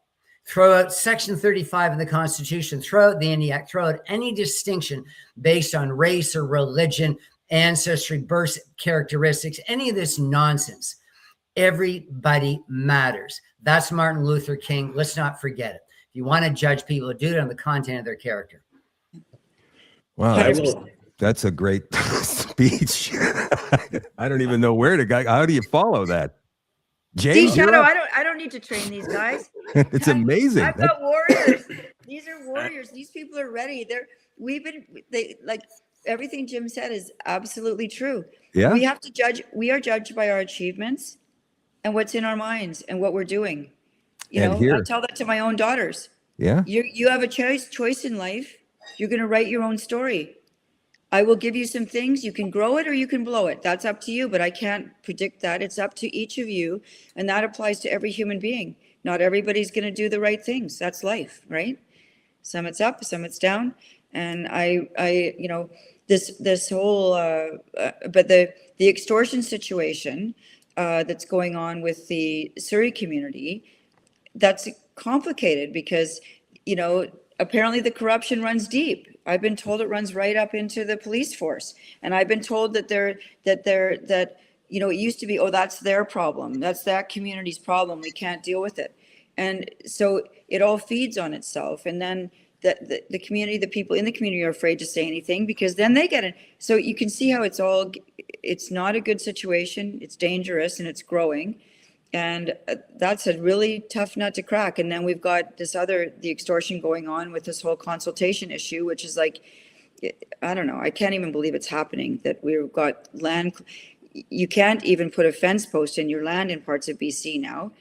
Throw out Section 35 of the Constitution, throw out the India Act, throw out any distinction based on race or religion, ancestry, birth characteristics, any of this nonsense. Everybody matters. That's Martin Luther King. Let's not forget it. If you want to judge people, do it on the content of their character. Wow, that's a great speech. I don't even know where to go. How do you follow that? James, Shadoe, I don't need to train these guys. It's amazing. I've got warriors. These are warriors. These people are ready. Like everything Jim said is absolutely true. Yeah. We have to judge. We are judged by our achievements and what's in our minds and what we're doing. I tell that to my own daughters. Yeah. You have a choice in life. You're going to write your own story. I will give you some things. You can grow it or you can blow it. That's up to you, but I can't predict that. It's up to each of you. And that applies to every human being. Not everybody's going to do the right things. That's life, right? Some it's up, some it's down. And this whole, but the extortion situation that's going on with the Surrey community, that's complicated because, apparently the corruption runs deep. I've been told it runs right up into the police force. And I've been told that it used to be, oh, that's their problem. That's that community's problem. We can't deal with it. And so it all feeds on itself. And then the community, the people in the community are afraid to say anything because then they get it. So you can see how it's not a good situation. It's dangerous and it's growing. And that's a really tough nut to crack. And then we've got the extortion going on with this whole consultation issue, which is like, I don't know, I can't even believe it's happening, that we've got land. You can't even put a fence post in your land in parts of BC now,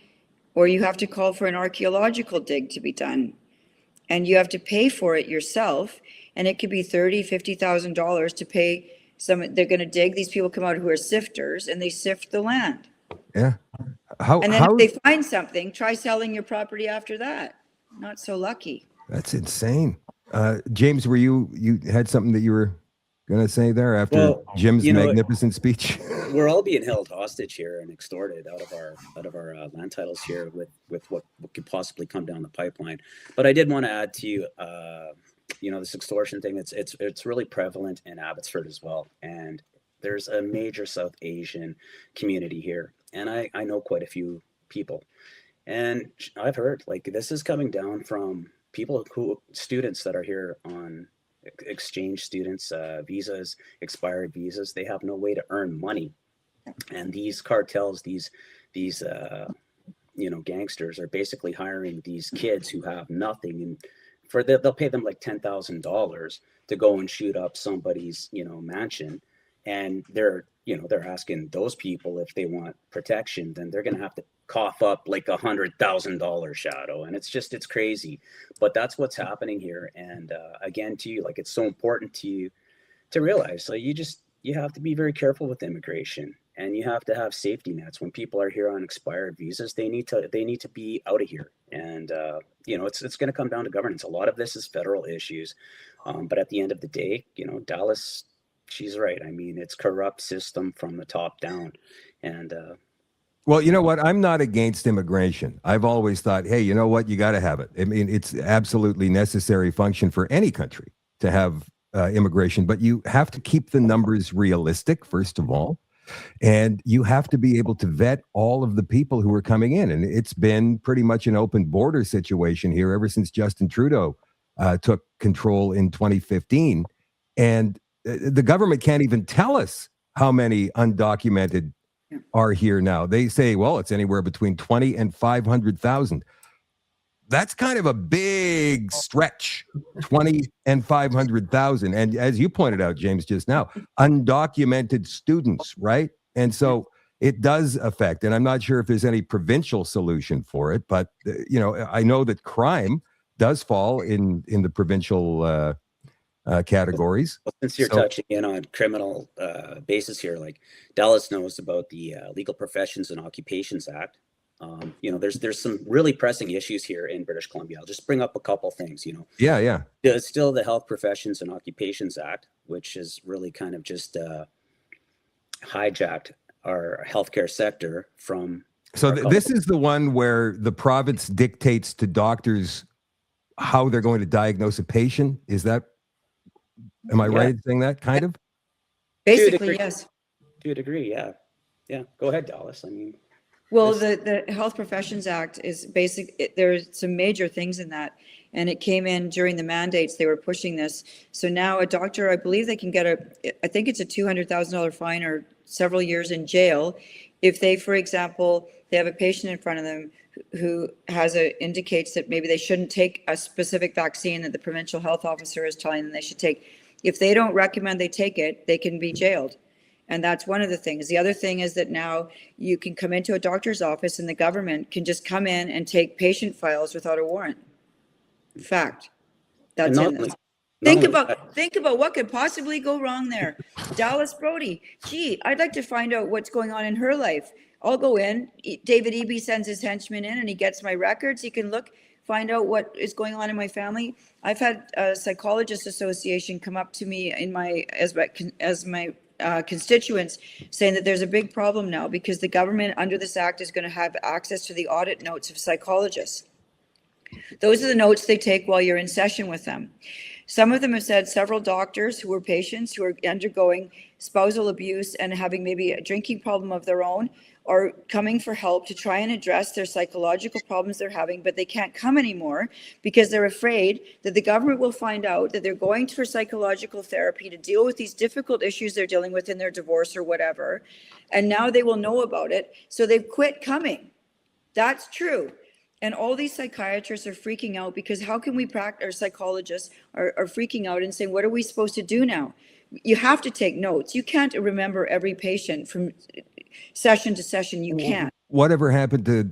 or you have to call for an archaeological dig to be done. And you have to pay for it yourself. And it could be $30,000, $50,000 to pay they're going to dig. These people come out who are sifters and they sift the land. Yeah. If they find something, try selling your property after that. Not so lucky. That's insane. James, you had something that you were going to say there after Well, Jim's you know, magnificent speech? we're all being held hostage here and extorted out of our land titles here with what could possibly come down the pipeline. But I did want to add to you, this extortion thing. It's really prevalent in Abbotsford as well, and there's a major South Asian community here, and I know quite a few people, and I've heard like this is coming down from students that are here on exchange students, visas, expired visas. They have no way to earn money, and these cartels, these gangsters are basically hiring these kids who have nothing, and they'll pay them like $10,000 to go and shoot up somebody's mansion, and they're asking those people if they want protection, then they're going to have to cough up like $100,000, Shadoe, and it's crazy, but that's what's happening here. And again, to you, like, it's so important to realize, so you have to be very careful with immigration, and you have to have safety nets. When people are here on expired visas, they need to be out of here. And it's going to come down to governance. A lot of this is federal issues, but at the end of the day, Dallas, she's right. I mean, it's corrupt system from the top down. And well, you know what? I'm not against immigration. I've always thought, hey, you know what? You got to have it. I mean, it's absolutely necessary function for any country to have immigration, but you have to keep the numbers realistic, first of all. And you have to be able to vet all of the people who are coming in. And it's been pretty much an open border situation here ever since Justin Trudeau took control in 2015. And the government can't even tell us how many undocumented are here now. They say, well, it's anywhere between 20 and 500,000. That's kind of a big stretch, 20 and 500,000. And as you pointed out, James, just now, undocumented students, right? And so it does affect, and I'm not sure if there's any provincial solution for it, but, I know that crime does fall in the provincial categories. Well, since you're touching in on criminal basis here, like Dallas knows about the Legal Professions and Occupations Act. There's some really pressing issues here in British Columbia. I'll just bring up a couple things. Yeah. There's still the Health Professions and Occupations Act, which is really kind of just hijacked our healthcare sector from. So this is the one where the province dictates to doctors how they're going to diagnose a patient. Is that? Am I right in saying that? Kind of. Basically, yes. To a degree, yeah. Go ahead, Dallas. I mean. Well, the Health Professions Act is there's some major things in that, and it came in during the mandates. They were pushing this. So now a doctor, I believe they can get I think it's a $200,000 fine or several years in jail if they, for example, they have a patient in front of them who indicates that maybe they shouldn't take a specific vaccine that the provincial health officer is telling them they should take. If they don't recommend they take it, they can be jailed. And that's one of the things. The other thing is that now you can come into a doctor's office and the government can just come in and take patient files without a warrant. Fact. That's in this. Think about what could possibly go wrong there. Dallas Brodie, gee, I'd like to find out what's going on in her life. I'll go in. David Eby sends his henchman in and he gets my records. He can find out what is going on in my family. I've had a psychologist association come up to me as my constituents saying that there's a big problem now because the government under this act is going to have access to the audit notes of psychologists. Those are the notes they take while you're in session with them. Some of them have said several doctors who are patients who are undergoing spousal abuse and having maybe a drinking problem of their own are coming for help to try and address their psychological problems they're having, but they can't come anymore because they're afraid that the government will find out that they're going for psychological therapy to deal with these difficult issues they're dealing with in their divorce or whatever. And now they will know about it. So they've quit coming. That's true. And all these psychiatrists are freaking out because how can we practice, or psychologists are freaking out and saying, what are we supposed to do now? You have to take notes. You can't remember every patient from session to session. You can't. Whatever happened to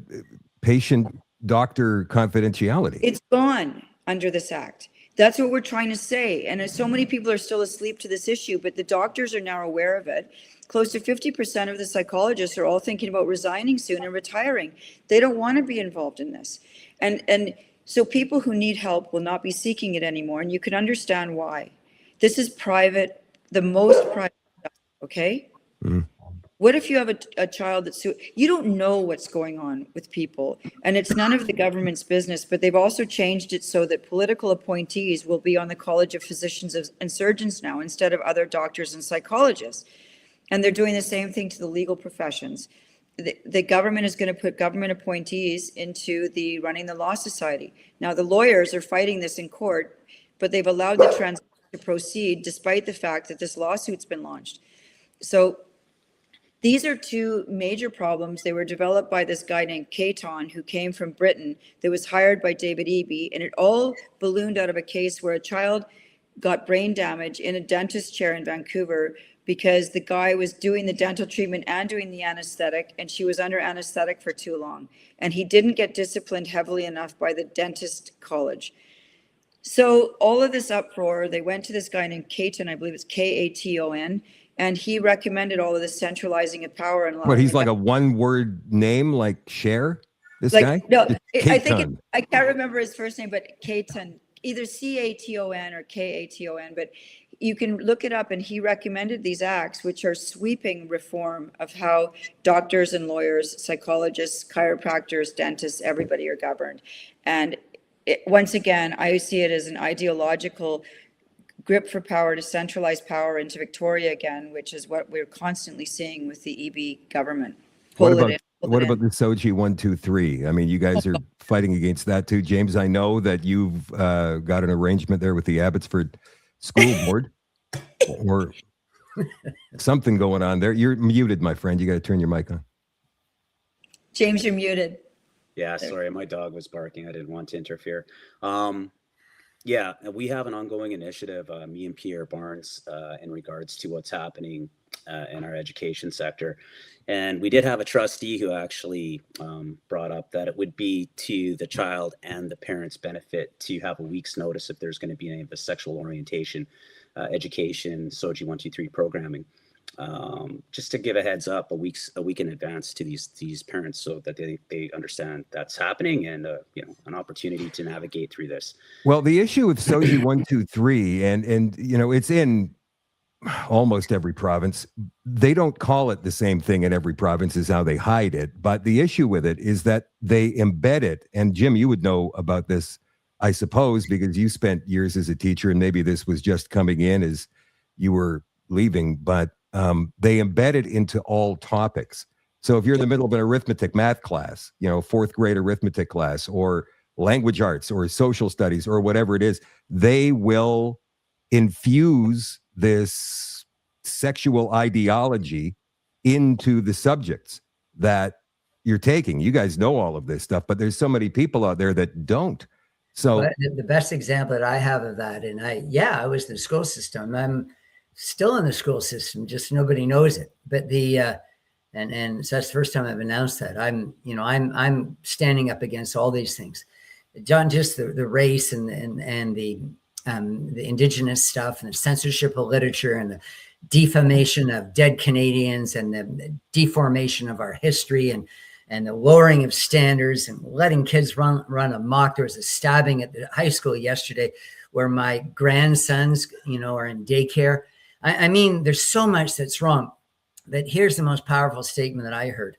patient-doctor confidentiality? It's gone under this act. That's what we're trying to say. And so many people are still asleep to this issue, but the doctors are now aware of it. Close to 50% of the psychologists are all thinking about resigning soon and retiring. They don't want to be involved in this. And so people who need help will not be seeking it anymore. And you can understand why. This is private the most private stuff, okay? Mhm. What if you have a child that's, you don't know what's going on with people, and it's none of the government's business, but they've also changed it so that political appointees will be on the College of Physicians and Surgeons now instead of other doctors and psychologists. And they're doing the same thing to the legal professions. The government is going to put government appointees into the running the law society. Now, the lawyers are fighting this in court, but they've allowed the transaction to proceed despite the fact that this lawsuit's been launched. So these are two major problems. They were developed by this guy named Caton, who came from Britain, that was hired by David Eby, and it all ballooned out of a case where a child got brain damage in a dentist chair in Vancouver because the guy was doing the dental treatment and doing the anesthetic, and she was under anesthetic for too long. And he didn't get disciplined heavily enough by the dentist college. So all of this uproar, they went to this guy named Caton, I believe it's Katon, and he recommended all of this centralizing of power. And What, he's like a one-word name, like Cher? This like, guy? no, It's I think Caton. I can't remember his first name, but Caton, either Caton or Katon, but you can look it up. And he recommended these acts, which are sweeping reform of how doctors and lawyers, psychologists, chiropractors, dentists, everybody are governed. And once again, I see it as an ideological grip for power to centralize power into Victoria again, which is what we're constantly seeing with the EB government. What about the Sochi 123? I mean, you guys are fighting against that too. James, I know that you've got an arrangement there with the Abbotsford School Board or something going on there. You're muted, my friend. You got to turn your mic on. James, you're muted. Yeah, sorry, my dog was barking. I didn't want to interfere. Yeah, we have an ongoing initiative, me and Pierre Barnes, in regards to what's happening in our education sector. And we did have a trustee who actually brought up that it would be to the child and the parents' benefit to have a week's notice if there's going to be any of the sexual orientation education, SOGI 123 programming. Just to give a heads up a week in advance to these parents so that they understand that's happening and an opportunity to navigate through this. Well, the issue with SOGI 123 and it's in almost every province. They don't call it the same thing in every province as how they hide it, but the issue with it is that they embed it. And Jim, you would know about this, I suppose, because you spent years as a teacher, and maybe this was just coming in as you were leaving, but they embed it into all topics. So if you're in the middle of an arithmetic math class, fourth grade arithmetic class, or language arts or social studies or whatever it is, they will infuse this sexual ideology into the subjects that you're taking. You guys know all of this stuff, but there's so many people out there that don't. So the best example that I have of that, and I was in the school system. I'm still in the school system, just nobody knows it. But and so that's the first time I've announced that. I'm standing up against all these things, not just the race and the Indigenous stuff and the censorship of literature and the defamation of dead Canadians and the deformation of our history and the lowering of standards and letting kids run amok. There was a stabbing at the high school yesterday where my grandsons, are in daycare. I mean, there's so much that's wrong. But here's the most powerful statement that I heard.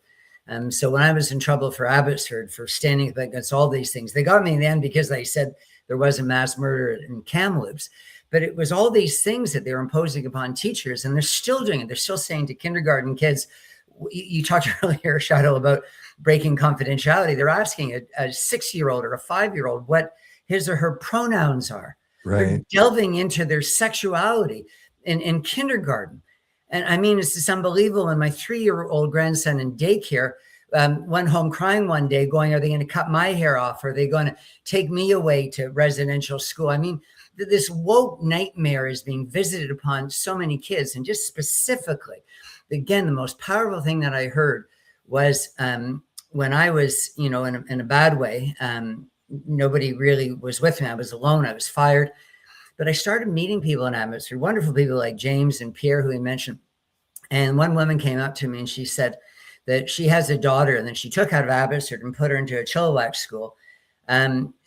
So when I was in trouble for Abbotsford for standing up against all these things, they got me in the end because they said there was a mass murder in Kamloops. But it was all these things that they were imposing upon teachers, and they're still doing it. They're still saying to kindergarten kids, you talked earlier, Shadoe, about breaking confidentiality. They're asking a 6-year-old or a 5-year-old what his or her pronouns are. Right. They're delving into their sexuality in kindergarten. And I mean, it's unbelievable. And my 3-year-old grandson in daycare went home crying one day going, are they going to cut my hair off? Are they going to take me away to residential school? I mean, this woke nightmare is being visited upon so many kids. And just specifically, again, the most powerful thing that I heard was when I was, in a bad way, nobody really was with me. I was alone. I was fired. But I started meeting people in Abbotsford, wonderful people like James and Pierre, who he mentioned. And one woman came up to me and she said that she has a daughter, and then she took out of Abbotsford and put her into a Chilliwack school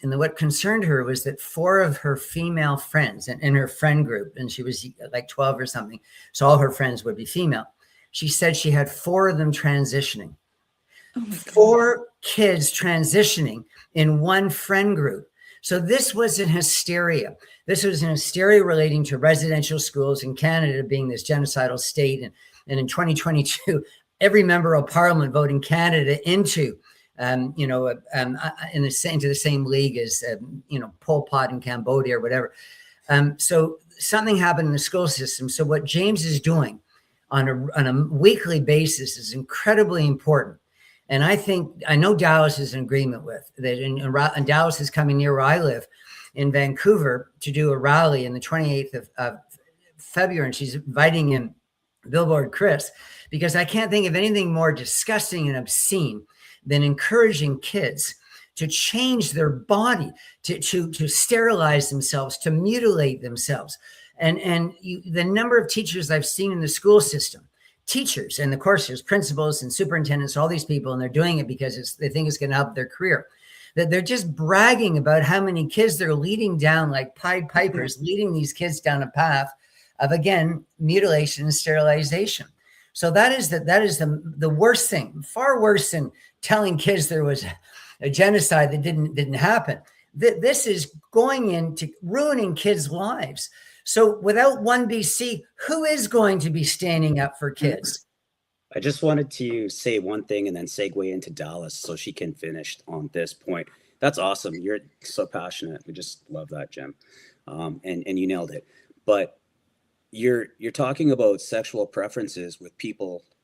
What concerned her was that 4 of her female friends in her friend group, and she was like 12 or something, so all her friends would be female. She said she had 4 of them transitioning. Oh my God. 4 kids transitioning in one friend group. So this was an hysteria. This was an hysteria relating to residential schools in Canada being this genocidal state. And in 2022, every member of parliament voting Canada into, into the same league as, Pol Pot in Cambodia or whatever. So something happened in the school system. So what James is doing on a weekly basis is incredibly important. And I know Dallas is in agreement with that. And Dallas is coming near where I live in Vancouver to do a rally on the 28th of February. And she's inviting in Billboard Chris, because I can't think of anything more disgusting and obscene than encouraging kids to change their body, to sterilize themselves, to mutilate themselves. The number of teachers I've seen in the school system, teachers, and of course there's principals and superintendents, all these people, and they're doing it because they think it's going to help their career, that they're just bragging about how many kids they're leading down like Pied Pipers, leading these kids down a path of, again, mutilation and sterilization. So that is the worst thing, far worse than telling kids there was a genocide that didn't happen. This is going into ruining kids' lives. So without OneBC, who is going to be standing up for kids? I just wanted to say one thing and then segue into Dallas so she can finish on this point. That's awesome. You're so passionate. We just love that, Jim. And you nailed it. But you're talking about sexual preferences with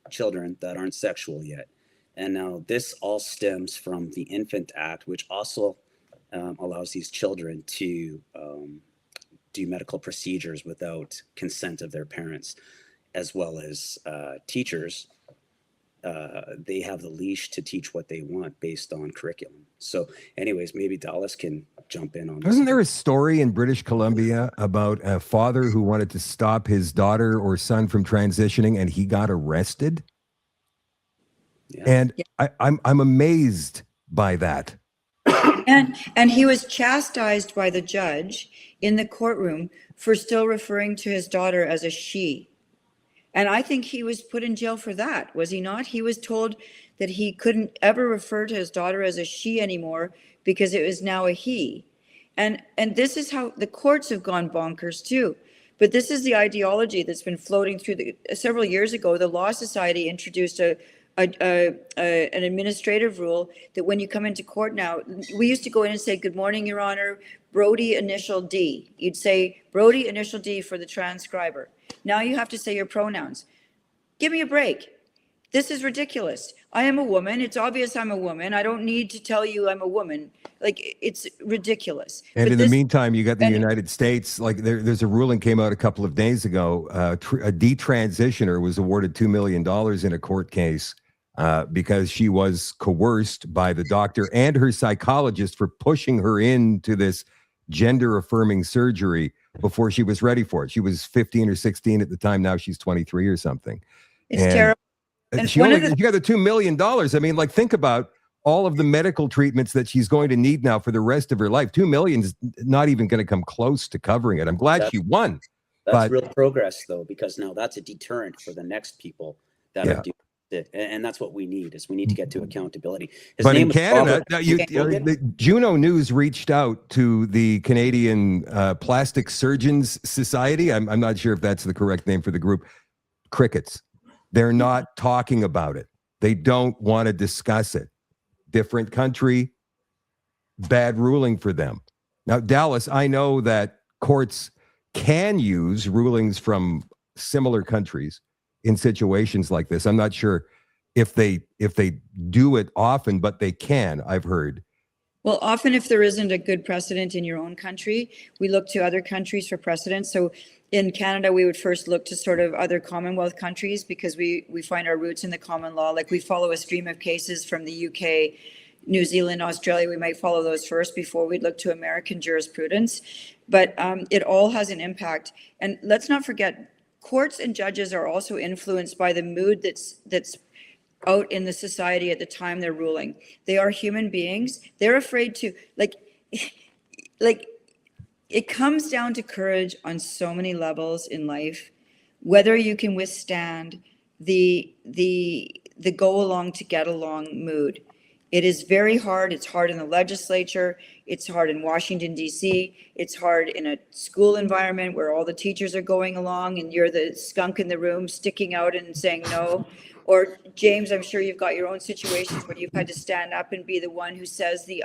children that aren't sexual yet. And now this all stems from the Infant Act, which also allows these children to do medical procedures without consent of their parents, as well as teachers. They have the leash to teach what they want based on curriculum. So anyways, maybe Dallas can jump in on this. Wasn't there a story in British Columbia about a father who wanted to stop his daughter or son from transitioning and he got arrested? Yeah. And yeah. I'm amazed by that. And he was chastised by the judge in the courtroom for still referring to his daughter as a she. And I think he was put in jail for that, was he not? He was told that he couldn't ever refer to his daughter as a she anymore because it was now a he. And this is how the courts have gone bonkers too. But this is the ideology that's been floating through several years ago. The Law Society introduced an administrative rule that when you come into court now, we used to go in and say, "Good morning, Your Honor, Brodie initial D." You'd say Brodie initial D for the transcriber. Now you have to say your pronouns. Give me a break. This is ridiculous. I am a woman. It's obvious I'm a woman. I don't need to tell you I'm a woman. Like, it's ridiculous. And but in the meantime, you got the United States, like there's a ruling came out a couple of days ago. A detransitioner was awarded $2 million in a court case because she was coerced by the doctor and her psychologist for pushing her into this gender affirming surgery before she was ready for it. She was 15 or 16 at the time. Now she's 23 or something. It's terrible. And she got the $2 million. I mean, like, think about all of the medical treatments that she's going to need now for the rest of her life. $2 million is not even going to come close to covering it. I'm glad she won. That's real progress, though, because now that's a deterrent for the next people that are doing it. And that's what we need, is we need to get to accountability. But in Canada, the Juno News reached out to the Canadian Plastic Surgeons Society. I'm not sure if that's the correct name for the group. Crickets. They're not talking about it. They don't want to discuss it. Different country, bad ruling for them. Now, Dallas, I know that courts can use rulings from similar countries in situations like this. I'm not sure if they do it often, but they can, I've heard. Well, often if there isn't a good precedent in your own country, we look to other countries for precedent. So in Canada, we would first look to sort of other Commonwealth countries because we find our roots in the common law. Like, we follow a stream of cases from the UK, New Zealand, Australia. We might follow those first before we'd look to American jurisprudence. But it all has an impact. And let's not forget, courts and judges are also influenced by the mood that's out in the society at the time they're ruling. They are human beings. They're afraid to like it comes down to courage on so many levels in life, whether you can withstand the go along to get along mood. It is very hard. It's hard in the legislature. It's hard in Washington, D.C. It's hard in a school environment where all the teachers are going along and you're the skunk in the room sticking out and saying no. Or James, I'm sure you've got your own situations where you've had to stand up and be the one who says the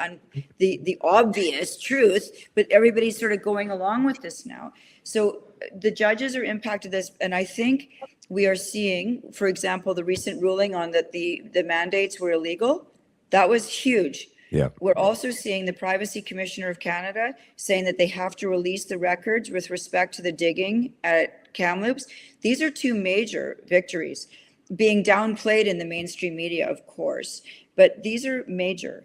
obvious truth, but everybody's sort of going along with this now. So the judges are impacted this, and I think we are seeing, for example, the recent ruling on that the mandates were illegal. That was huge. Yeah. We're also seeing the Privacy Commissioner of Canada saying that they have to release the records with respect to the digging at Kamloops. These are two major victories, being downplayed in the mainstream media, of course, but these are major.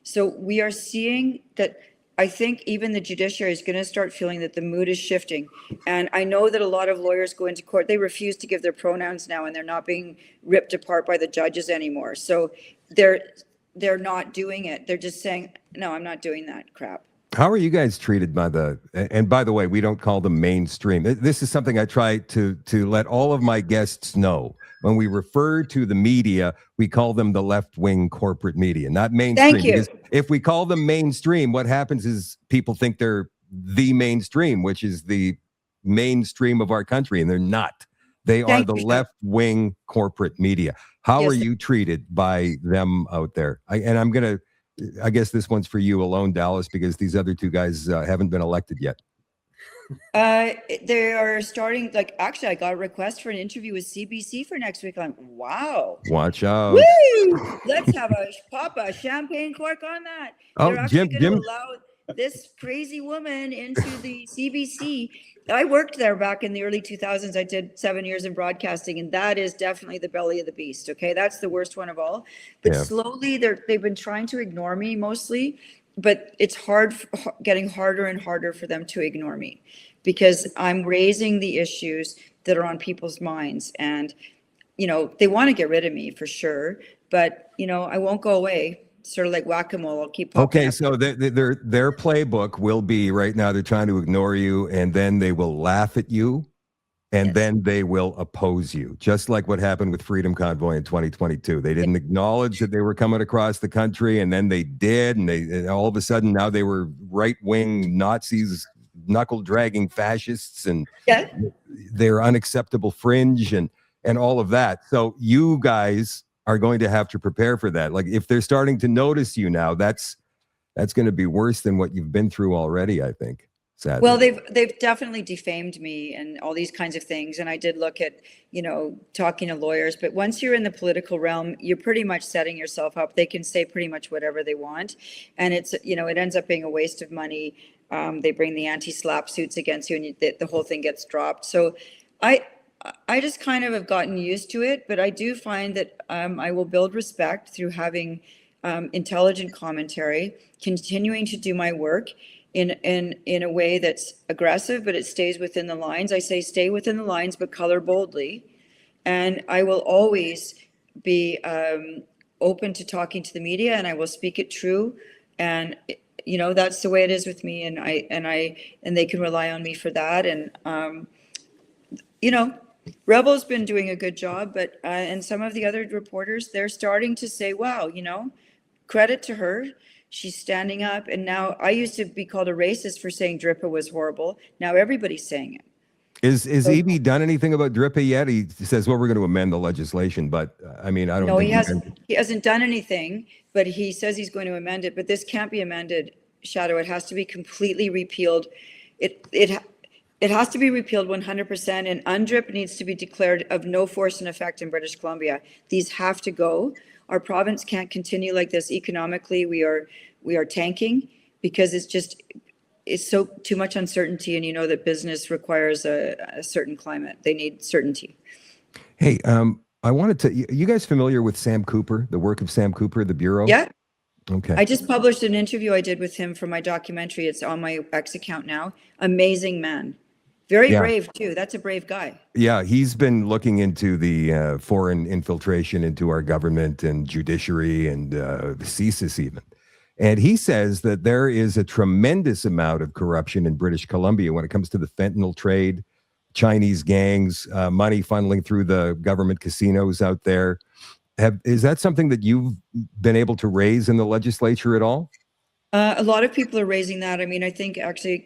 So we are seeing that. I think even the judiciary is going to start feeling that the mood is shifting. And I know that a lot of lawyers go into court, they refuse to give their pronouns now, and they're not being ripped apart by the judges anymore. So they're not doing it. They're just saying, no, I'm not doing that crap. How are you guys treated by and by the way, we don't call them mainstream. This is something I try to let all of my guests know. When we refer to the media, we call them the left-wing corporate media, not mainstream. Thank you. Because if we call them mainstream, what happens is people think they're the mainstream, which is the mainstream of our country, and they're not. They are the left-wing corporate media. How are you treated by them out there? I guess this one's for you alone, Dallas, because these other two guys haven't been elected yet. They are starting, like, actually, I got a request for an interview with CBC for next week. I'm wow. Watch out. Woo! Let's pop a champagne cork on that. Oh, They're actually Jim. going to allow this crazy woman into the CBC. I worked there back in the early 2000s. I did 7 years in broadcasting, and that is definitely the belly of the beast. Okay, that's the worst one of all. But slowly, they've been trying to ignore me mostly, but it's getting harder and harder for them to ignore me because I'm raising the issues that are on people's minds, and they want to get rid of me for sure, but I won't go away. Sort of like whack-a-mole. I'll keep popping up. So their playbook will be right now they're trying to ignore you, and then they will laugh at you, and then they will oppose you, just like what happened with Freedom Convoy in 2022. They didn't acknowledge that they were coming across the country, and then they did, and all of a sudden now they were right-wing Nazis, knuckle-dragging fascists, and they're unacceptable fringe, and all of that. So you guys are going to have to prepare for that. Like, if they're starting to notice you now, that's going to be worse than what you've been through already, I think. Sadly. Well, they've definitely defamed me and all these kinds of things. And I did look at, talking to lawyers, but once you're in the political realm, you're pretty much setting yourself up. They can say pretty much whatever they want. And it's, it ends up being a waste of money. They bring the anti-SLAPP suits against you, and the whole thing gets dropped. So I just kind of have gotten used to it, but I do find that I will build respect through having intelligent commentary, continuing to do my work in a way that's aggressive, but it stays within the lines. I say stay within the lines, but color boldly. And I will always be open to talking to the media, and I will speak it true. And that's the way it is with me, and they can rely on me for that. And Rebel's been doing a good job, but and some of the other reporters, they're starting to say, wow, credit to her. She's standing up. And now, I used to be called a racist for saying DRIPA was horrible. Now everybody's saying it. Is Eby done anything about DRIPA yet? He says, well, we're going to amend the legislation, but I mean, I don't know. He hasn't done anything, but he says he's going to amend it. But this can't be amended, Shadoe. It has to be completely repealed. It has to be repealed 100%, and UNDRIP needs to be declared of no force and effect in British Columbia. These have to go. Our province can't continue like this economically. We are tanking because it's so too much uncertainty, and that business requires a certain climate. They need certainty. Hey, I wanted to. You guys familiar with Sam Cooper, the work of Sam Cooper, the Bureau? Yeah. Okay. I just published an interview I did with him for my documentary. It's on my X account now. Amazing man. Very Yeah. brave too. That's a brave guy. Yeah, he's been looking into the foreign infiltration into our government and judiciary and the CSIS even. And he says that there is a tremendous amount of corruption in British Columbia when it comes to the fentanyl trade, Chinese gangs, money funneling through the government casinos out there. Is that something that you've been able to raise in the legislature at all? A lot of people are raising that. I mean, I think actually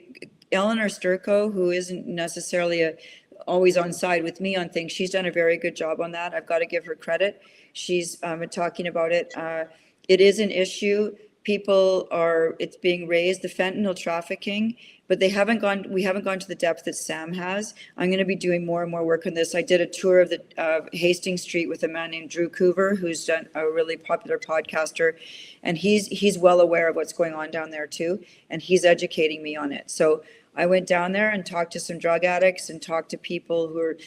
Eleanor Sturko, who isn't necessarily always on side with me on things, she's done a very good job on that. I've got to give her credit. She's talking about it. It is an issue. It's being raised, the fentanyl trafficking, but we haven't gone to the depth that Sam has. I'm going to be doing more and more work on this. I did a tour of the Hastings Street with a man named Drew Coover, who's done a really popular podcaster, and he's well aware of what's going on down there too, and he's educating me on it. So I went down there and talked to some drug addicts and talked to people who are,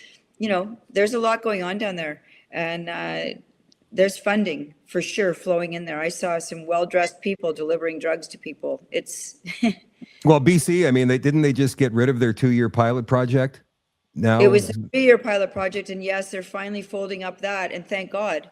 there's a lot going on down there, and there's funding for sure flowing in there. I saw some well-dressed people delivering drugs to people. It's Well, BC, I mean, didn't they just get rid of their 2-year pilot project? Now it was a 3-year pilot project, and yes, they're finally folding up that, and thank God.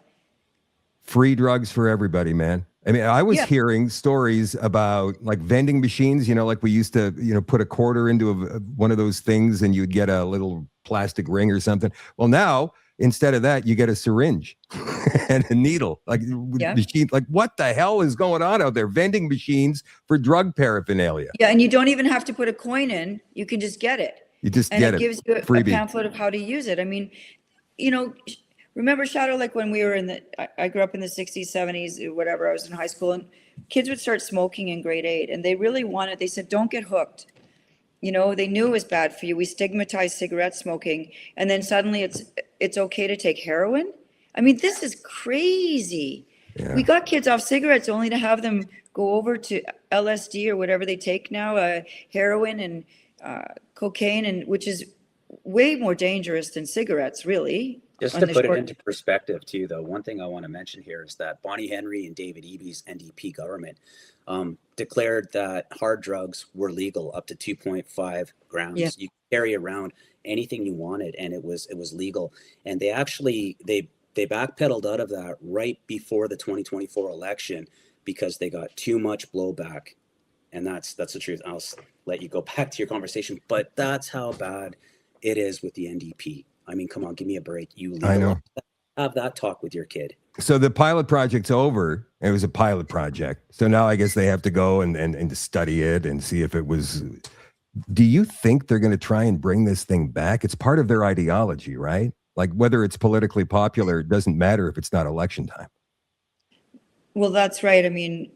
Free drugs for everybody, man. I mean, I was hearing stories about like vending machines, like we used to, put a quarter into one of those things and you'd get a little plastic ring or something. Well, now instead of that, you get a syringe and a needle, machine. Like, what the hell is going on out there? Vending machines for drug paraphernalia. Yeah, and you don't even have to put a coin in. You can just get it. You just and get it. It gives you a Freebie. pamphlet of how to use it. I mean, remember, Shadoe, like when we were I grew up in the 60s, 70s, whatever, I was in high school, and kids would start smoking in grade 8, and they really they said, don't get hooked. They knew it was bad for you. We stigmatized cigarette smoking, and then suddenly it's okay to take heroin. I mean, this is crazy. Yeah. We got kids off cigarettes only to have them go over to LSD or whatever they take now, heroin and cocaine, and which is way more dangerous than cigarettes, really. Just to put it into perspective, too, though, one thing I want to mention here is that Bonnie Henry and David Eby's NDP government declared that hard drugs were legal up to 2.5 grams. Yeah. You could carry around anything you wanted, and it was legal. And they actually they backpedaled out of that right before the 2024 election because they got too much blowback, and that's the truth. I'll let you go back to your conversation, but that's how bad it is with the NDP. I mean, come on, give me a break. I know. Have that talk with your kid. So the pilot project's over. It was a pilot project. So now I guess they have to go and study it and see if it was. Do you think they're going to try and bring this thing back? It's part of their ideology, right? Like whether it's politically popular, it doesn't matter if it's not election time. Well, that's right. I mean,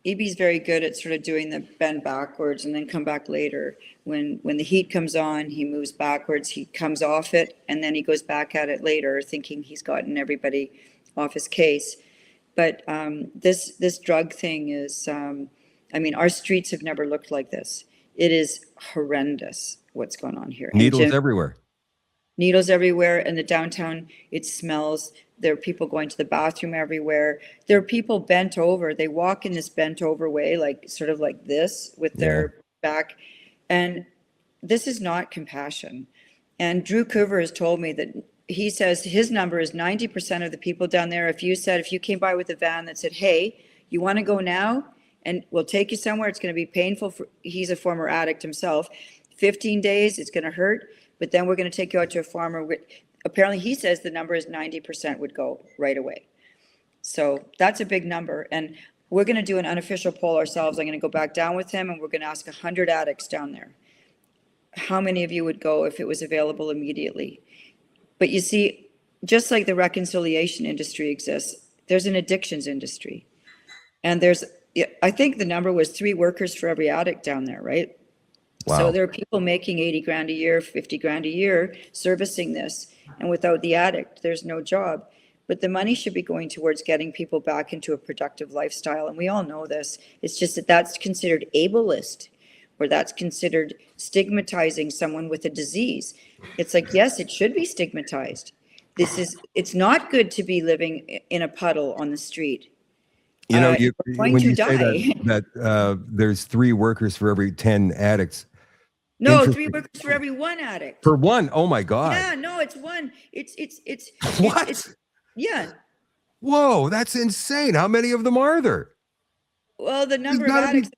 Eby's very good at sort of doing the bend backwards and then come back later. When the heat comes on, he moves backwards, he comes off it, and then he goes back at it later, thinking he's gotten everybody off his case. But this drug thing is, our streets have never looked like this. It is horrendous what's going on here. Needles everywhere. Needles everywhere. In the downtown, it smells. There are people going to the bathroom everywhere. There are people bent over. They walk in this bent over way, like sort of like this with their back. And this is not compassion. And Drew Coover has told me that he says his number is 90% of the people down there. If you came by with a van that said, hey, you want to go now? And we'll take you somewhere. It's going to be painful. He's a former addict himself. 15 days, it's going to hurt. But then we're going to take you out to a farmer. Apparently, he says the number is 90% would go right away. So that's a big number. And we're going to do an unofficial poll ourselves. I'm going to go back down with him, and we're going to ask 100 addicts down there. How many of you would go if it was available immediately? But you see, just like the reconciliation industry exists, there's an addictions industry. And I think the number was 3 workers for every addict down there, right? Wow. So there are people making 80 grand a year, 50 grand a year servicing this. And without the addict, there's no job. But the money should be going towards getting people back into a productive lifestyle. And we all know this. It's just that that's considered ableist, or that's considered stigmatizing someone with a disease. It's like, yes, it should be stigmatized. It's not good to be living in a puddle on the street. When you say that there's 3 workers for every 10 addicts, No, 3 Interesting. workers for every one addict. For one. Oh my God. Yeah, no, it's one. It's What? yeah. Whoa, that's insane. How many of them are there? Well, the number of gotta be- addicts,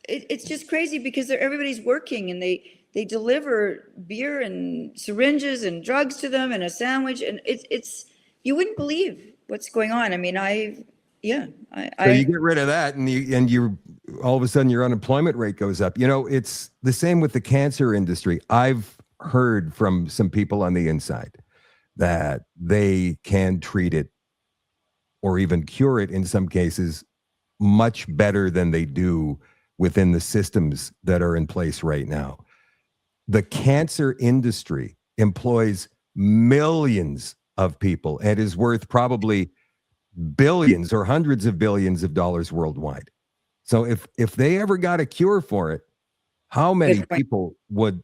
it's just crazy because everybody's working and they deliver beer and syringes and drugs to them and a sandwich, and it's you wouldn't believe what's going on. I mean, So you get rid of that, and you all of a sudden your unemployment rate goes up. You know, it's the same with the cancer industry. I've heard from some people on the inside that they can treat it or even cure it in some cases much better than they do within the systems that are in place right now. The cancer industry employs millions of people and is worth probably billions or hundreds of billions of dollars worldwide. So if they ever got a cure for it, how many people would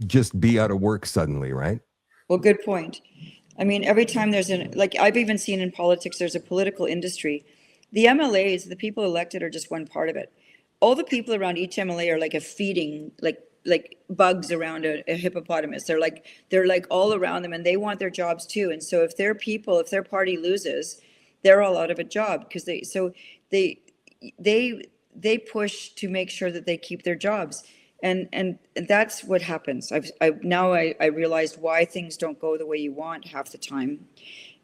just be out of work suddenly, right? Well, good point. I mean, every time like I've even seen in politics, there's a political industry. The MLAs, the people elected, are just one part of it. All the people around each MLA are like a feeding, like bugs around a hippopotamus. They're like all around them, and they want their jobs too. And so if their party loses, they're all out of a job because they push to make sure that they keep their jobs. And that's what happens. I realized why things don't go the way you want half the time.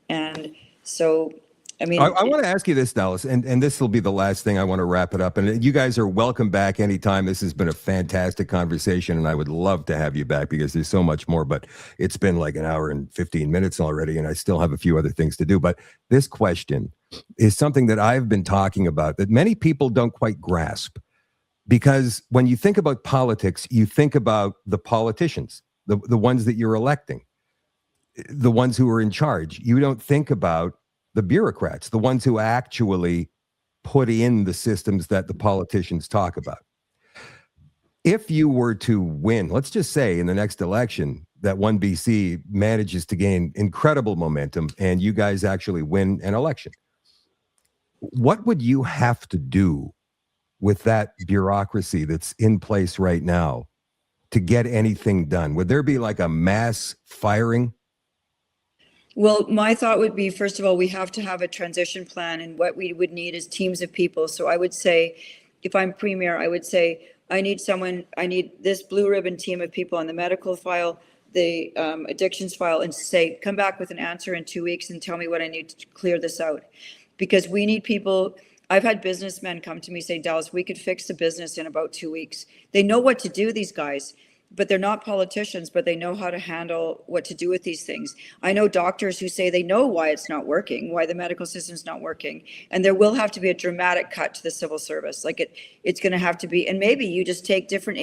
And so, I mean, I want to ask you this, Dallas, and this will be the last thing. I want to wrap it up. And you guys are welcome back anytime. This has been a fantastic conversation, and I would love to have you back because there's so much more. But it's been like an hour and 15 minutes already, and I still have a few other things to do. But this question is something that I've been talking about that many people don't quite grasp. Because when you think about politics, you think about the politicians, the ones that you're electing, the ones who are in charge. You don't think about the bureaucrats, the ones who actually put in the systems that the politicians talk about. If you were to win, let's just say in the next election that OneBC manages to gain incredible momentum and you guys actually win an election, what would you have to do with that bureaucracy that's in place right now to get anything done? Would there be like a mass firing? well, my thought would be, first of all, we have to have a transition plan, and what we would need is teams of people. So I would say, if I'm premier, I would say, I need this blue ribbon team of people on the medical file, the addictions file, and say, come back with an answer in 2 weeks and tell me what I need to clear this out. Because we need people. I've had businessmen come to me say, Dallas, we could fix the business in about 2 weeks. They know what to do, these guys, but they're not politicians, but they know how to handle what to do with these things. I know doctors who say they know why it's not working, why the medical system's not working. And there will have to be a dramatic cut to the civil service. Like it's going to have to be, and maybe you just take different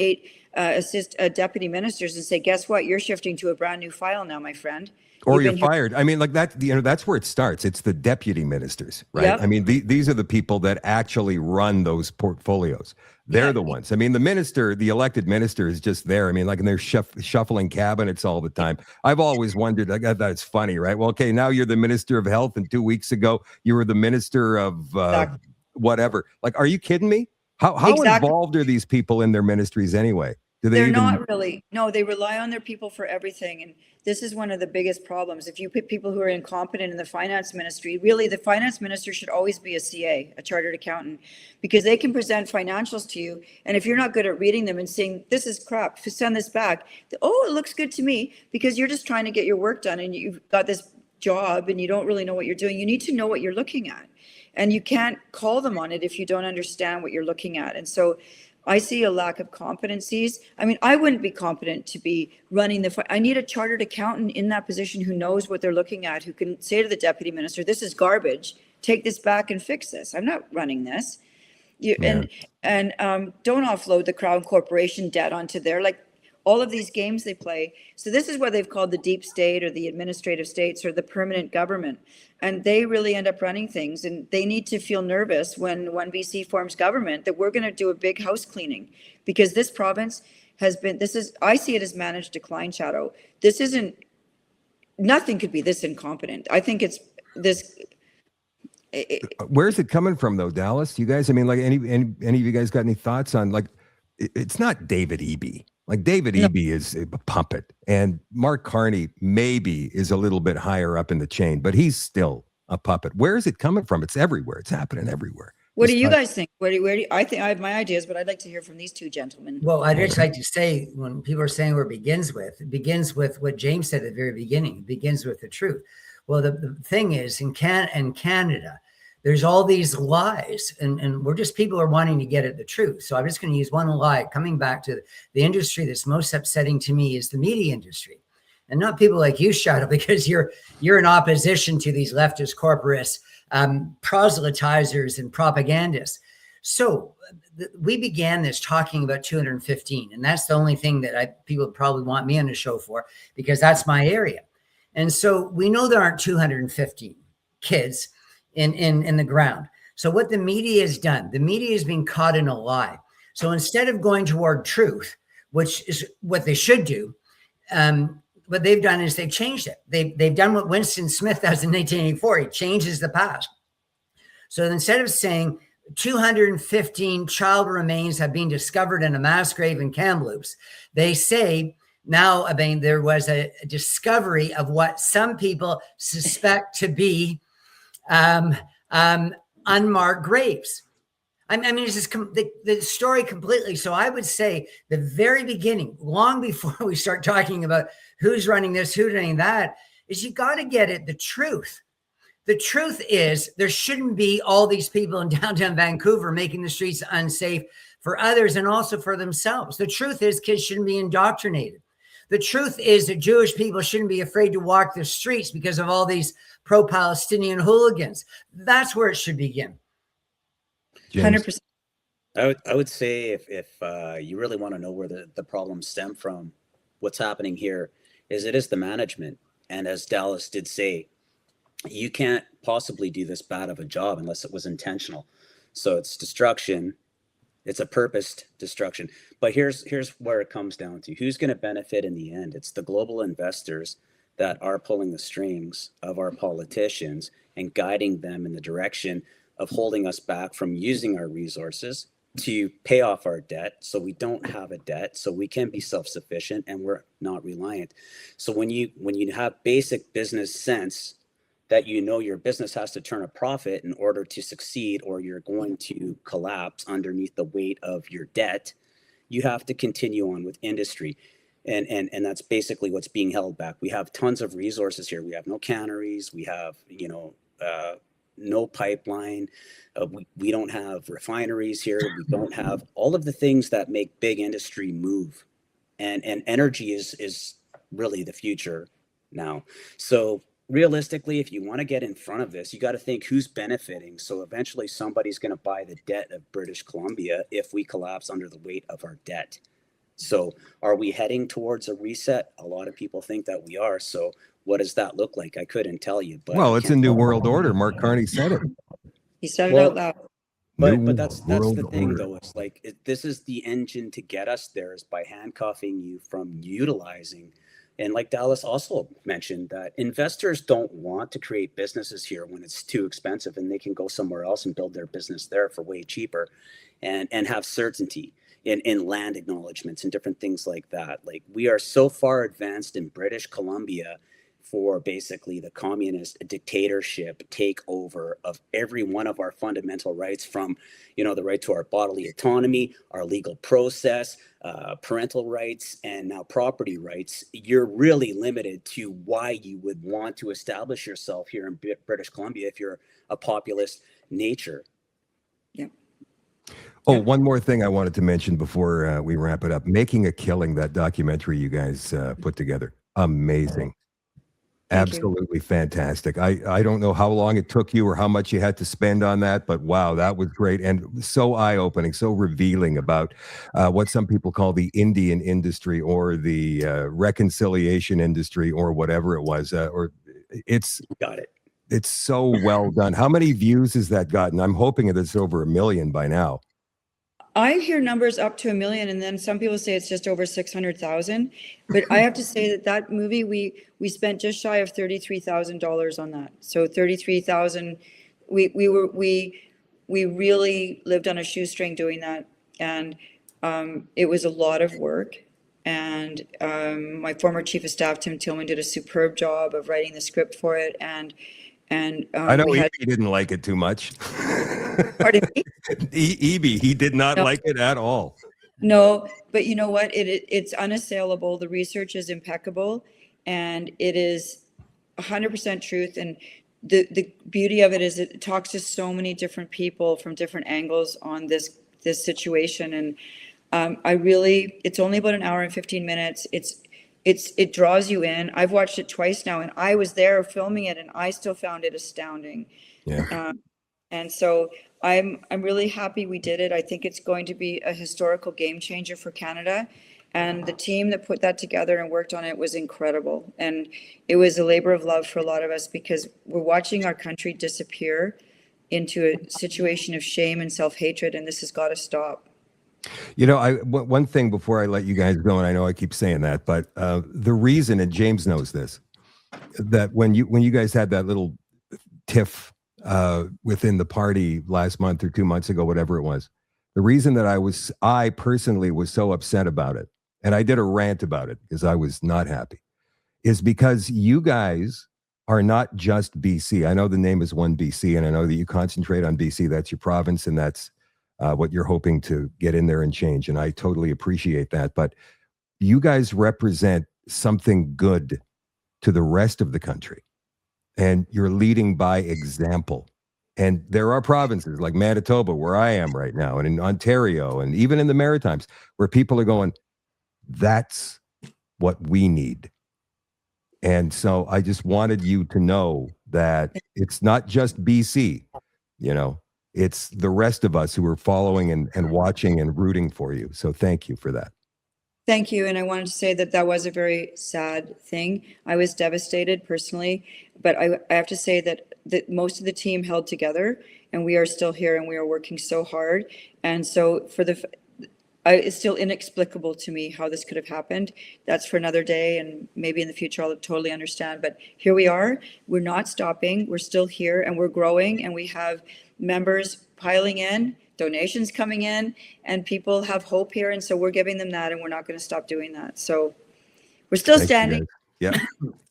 deputy ministers and say, guess what? You're shifting to a brand new file now, my friend. Or you're fired. I mean, like that, that's where it starts. It's the deputy ministers, right? Yep. I mean, these are the people that actually run those portfolios. They're the ones. I mean, the elected minister is just there. I mean, like, and they're shuffling cabinets all the time. I've always wondered, I thought it's funny, right? Well, okay, now you're the minister of health, and 2 weeks ago you were the minister of whatever. Like, are you kidding me? How involved are these people in their ministries anyway? They're not really. No, they rely on their people for everything. And this is one of the biggest problems. If you put people who are incompetent in the finance ministry, really the finance minister should always be a CA, a chartered accountant, because they can present financials to you. And if you're not good at reading them and saying, this is crap, send this back. Oh, it looks good to me, because you're just trying to get your work done and you've got this job and you don't really know what you're doing. You need to know what you're looking at. And you can't call them on it if you don't understand what you're looking at. And so I see a lack of competencies. I mean, I wouldn't be competent to be running I need a chartered accountant in that position who knows what they're looking at, who can say to the deputy minister, this is garbage, take this back and fix this. I'm not running this. And don't offload the Crown Corporation debt onto there. Like, all of these games they play. So this is what they've called the deep state, or the administrative states, or the permanent government. And they really end up running things. And they need to feel nervous when OneBC forms government that we're going to do a big house cleaning, because this province has been, I see it as managed decline, Shadoe. Nothing could be this incompetent. I think it's this. Where's it coming from though, Dallas? You guys, I mean, like any of you guys got any thoughts on, like, it's not David Eby. Like David No. Eby is a puppet, and Mark Carney maybe is a little bit higher up in the chain, but he's still a puppet. Where is it coming from? It's everywhere. It's happening everywhere. What It's do you not- guys think? Where do you, I think I have my ideas, but I'd like to hear from these two gentlemen. Well, I'd just like to say, when people are saying where it begins with what James said at the very beginning. It begins with the truth. Well, the thing is, in Canada, there's all these lies, and we're just people are wanting to get at the truth. So I'm just going to use one lie. Coming back to the industry that's most upsetting to me is the media industry, and not people like you, Shadoe, because you're in opposition to these leftist corporates, proselytizers and propagandists. So we began this talking about 215, and that's the only thing that people probably want me on the show for, because that's my area. And so we know there aren't 215 kids in the ground. So what the media has done, the media has been caught in a lie. So instead of going toward truth, which is what they should do, what they've done is they've changed it. They've done what Winston Smith does in 1984. He changes the past. So instead of saying 215 child remains have been discovered in a mass grave in Kamloops, they say now, I mean, there was a discovery of what some people suspect to be unmarked graves. I mean, it's just the story completely. So I would say the very beginning, long before we start talking about who's running this, who's running that, is you got to get at the truth. The truth is there shouldn't be all these people in downtown Vancouver making the streets unsafe for others and also for themselves. The truth is kids shouldn't be indoctrinated. The truth is that Jewish people shouldn't be afraid to walk the streets because of all these pro-Palestinian hooligans. That's where it should begin. 100%. I would say if you really want to know where the problems stem from, what's happening here is it is the management. And as Dallas did say, you can't possibly do this bad of a job unless it was intentional. So it's destruction. It's a purposed destruction. But here's where it comes down to. Who's going to benefit in the end? It's the global investors that are pulling the strings of our politicians and guiding them in the direction of holding us back from using our resources to pay off our debt so we don't have a debt, so we can be self-sufficient and we're not reliant. So when you have basic business sense that you know your business has to turn a profit in order to succeed or you're going to collapse underneath the weight of your debt, you have to continue on with industry. And that's basically what's being held back. We have tons of resources here. We have no canneries. We have, no pipeline. We don't have refineries here. We don't have all of the things that make big industry move. And energy is really the future now. So realistically, if you want to get in front of this, you got to think who's benefiting. So eventually somebody's going to buy the debt of British Columbia if we collapse under the weight of our debt. So are we heading towards a reset? A lot of people think that we are. So what does that look like? I couldn't tell you. But well, it's a new world order. Mark Carney said it. He said it out loud. But that's the thing, though. It's like this is the engine to get us there, is by handcuffing you from utilizing. And like Dallas also mentioned, that investors don't want to create businesses here when it's too expensive, and they can go somewhere else and build their business there for way cheaper and have certainty in land acknowledgements and different things like that. Like, we are so far advanced in British Columbia for basically the communist dictatorship takeover of every one of our fundamental rights, from, the right to our bodily autonomy, our legal process, parental rights, and now property rights. You're really limited to why you would want to establish yourself here in British Columbia if you're a populist nature. Yeah. Oh, one more thing I wanted to mention before we wrap it up. Making a Killing, that documentary you guys put together. Amazing. Absolutely fantastic. I don't know how long it took you or how much you had to spend on that, but wow, that was great and so eye-opening, so revealing about what some people call the Indian industry or the reconciliation industry or whatever it was. Got it. It's so well done. How many views has that gotten? I'm hoping it's over 1 million by now. I hear numbers up to 1 million, and then some people say it's just over 600,000. But I have to say that movie, we spent just shy of $33,000 on that. So 33,000. We really lived on a shoestring doing that, and It was a lot of work. And my former chief of staff, Tim Tillman, did a superb job of writing the script for it. And I know we had, he didn't like it too much. pardon me? He did not No. like it at all. No, but you know what? It's unassailable. The research is impeccable, and it is 100% truth. And the beauty of it is it talks to so many different people from different angles on this situation. And it's only about an hour and 15 minutes. It draws you in. I've watched it twice now, and I was there filming it, and I still found it astounding. Yeah. And so I'm really happy we did it. I think it's going to be a historical game changer for Canada. And the team that put that together and worked on it was incredible. And it was a labor of love for a lot of us, because we're watching our country disappear into a situation of shame and self-hatred, and this has got to stop. You know, one thing before I let you guys go, and I know I keep saying that, but the reason, and James knows this, that when you guys had that little tiff within the party last month or 2 months ago, whatever it was, the reason that I personally was so upset about it, and I did a rant about it because I was not happy, is because you guys are not just BC. I know the name is OneBC, and I know that you concentrate on BC. That's your province, and that's what you're hoping to get in there and change. And I totally appreciate that. But you guys represent something good to the rest of the country. And you're leading by example. And there are provinces like Manitoba, where I am right now, and in Ontario, and even in the Maritimes, where people are going, that's what we need. And so I just wanted you to know that it's not just BC, you know, it's the rest of us who are following and watching and rooting for you. So thank you for that. Thank you. And I wanted to say that was a very sad thing. I was devastated personally, but I have to say that most of the team held together, and we are still here, and we are working so hard. And so it's still inexplicable to me how this could have happened. That's for another day, and maybe in the future I'll totally understand. But here we are. We're not stopping. We're still here, and we're growing, and we have members piling in, donations coming in, and people have hope here. And so we're giving them that, and we're not going to stop doing that. So we're still standing. Yeah.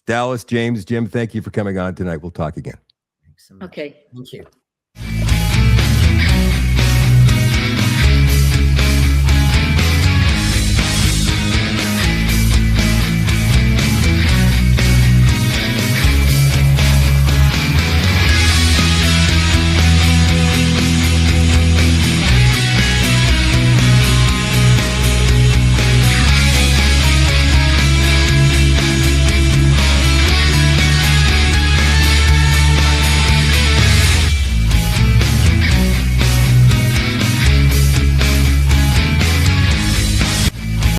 Dallas, James, Jim, thank you for coming on tonight. We'll talk again. Thanks so much. Okay. Thank you.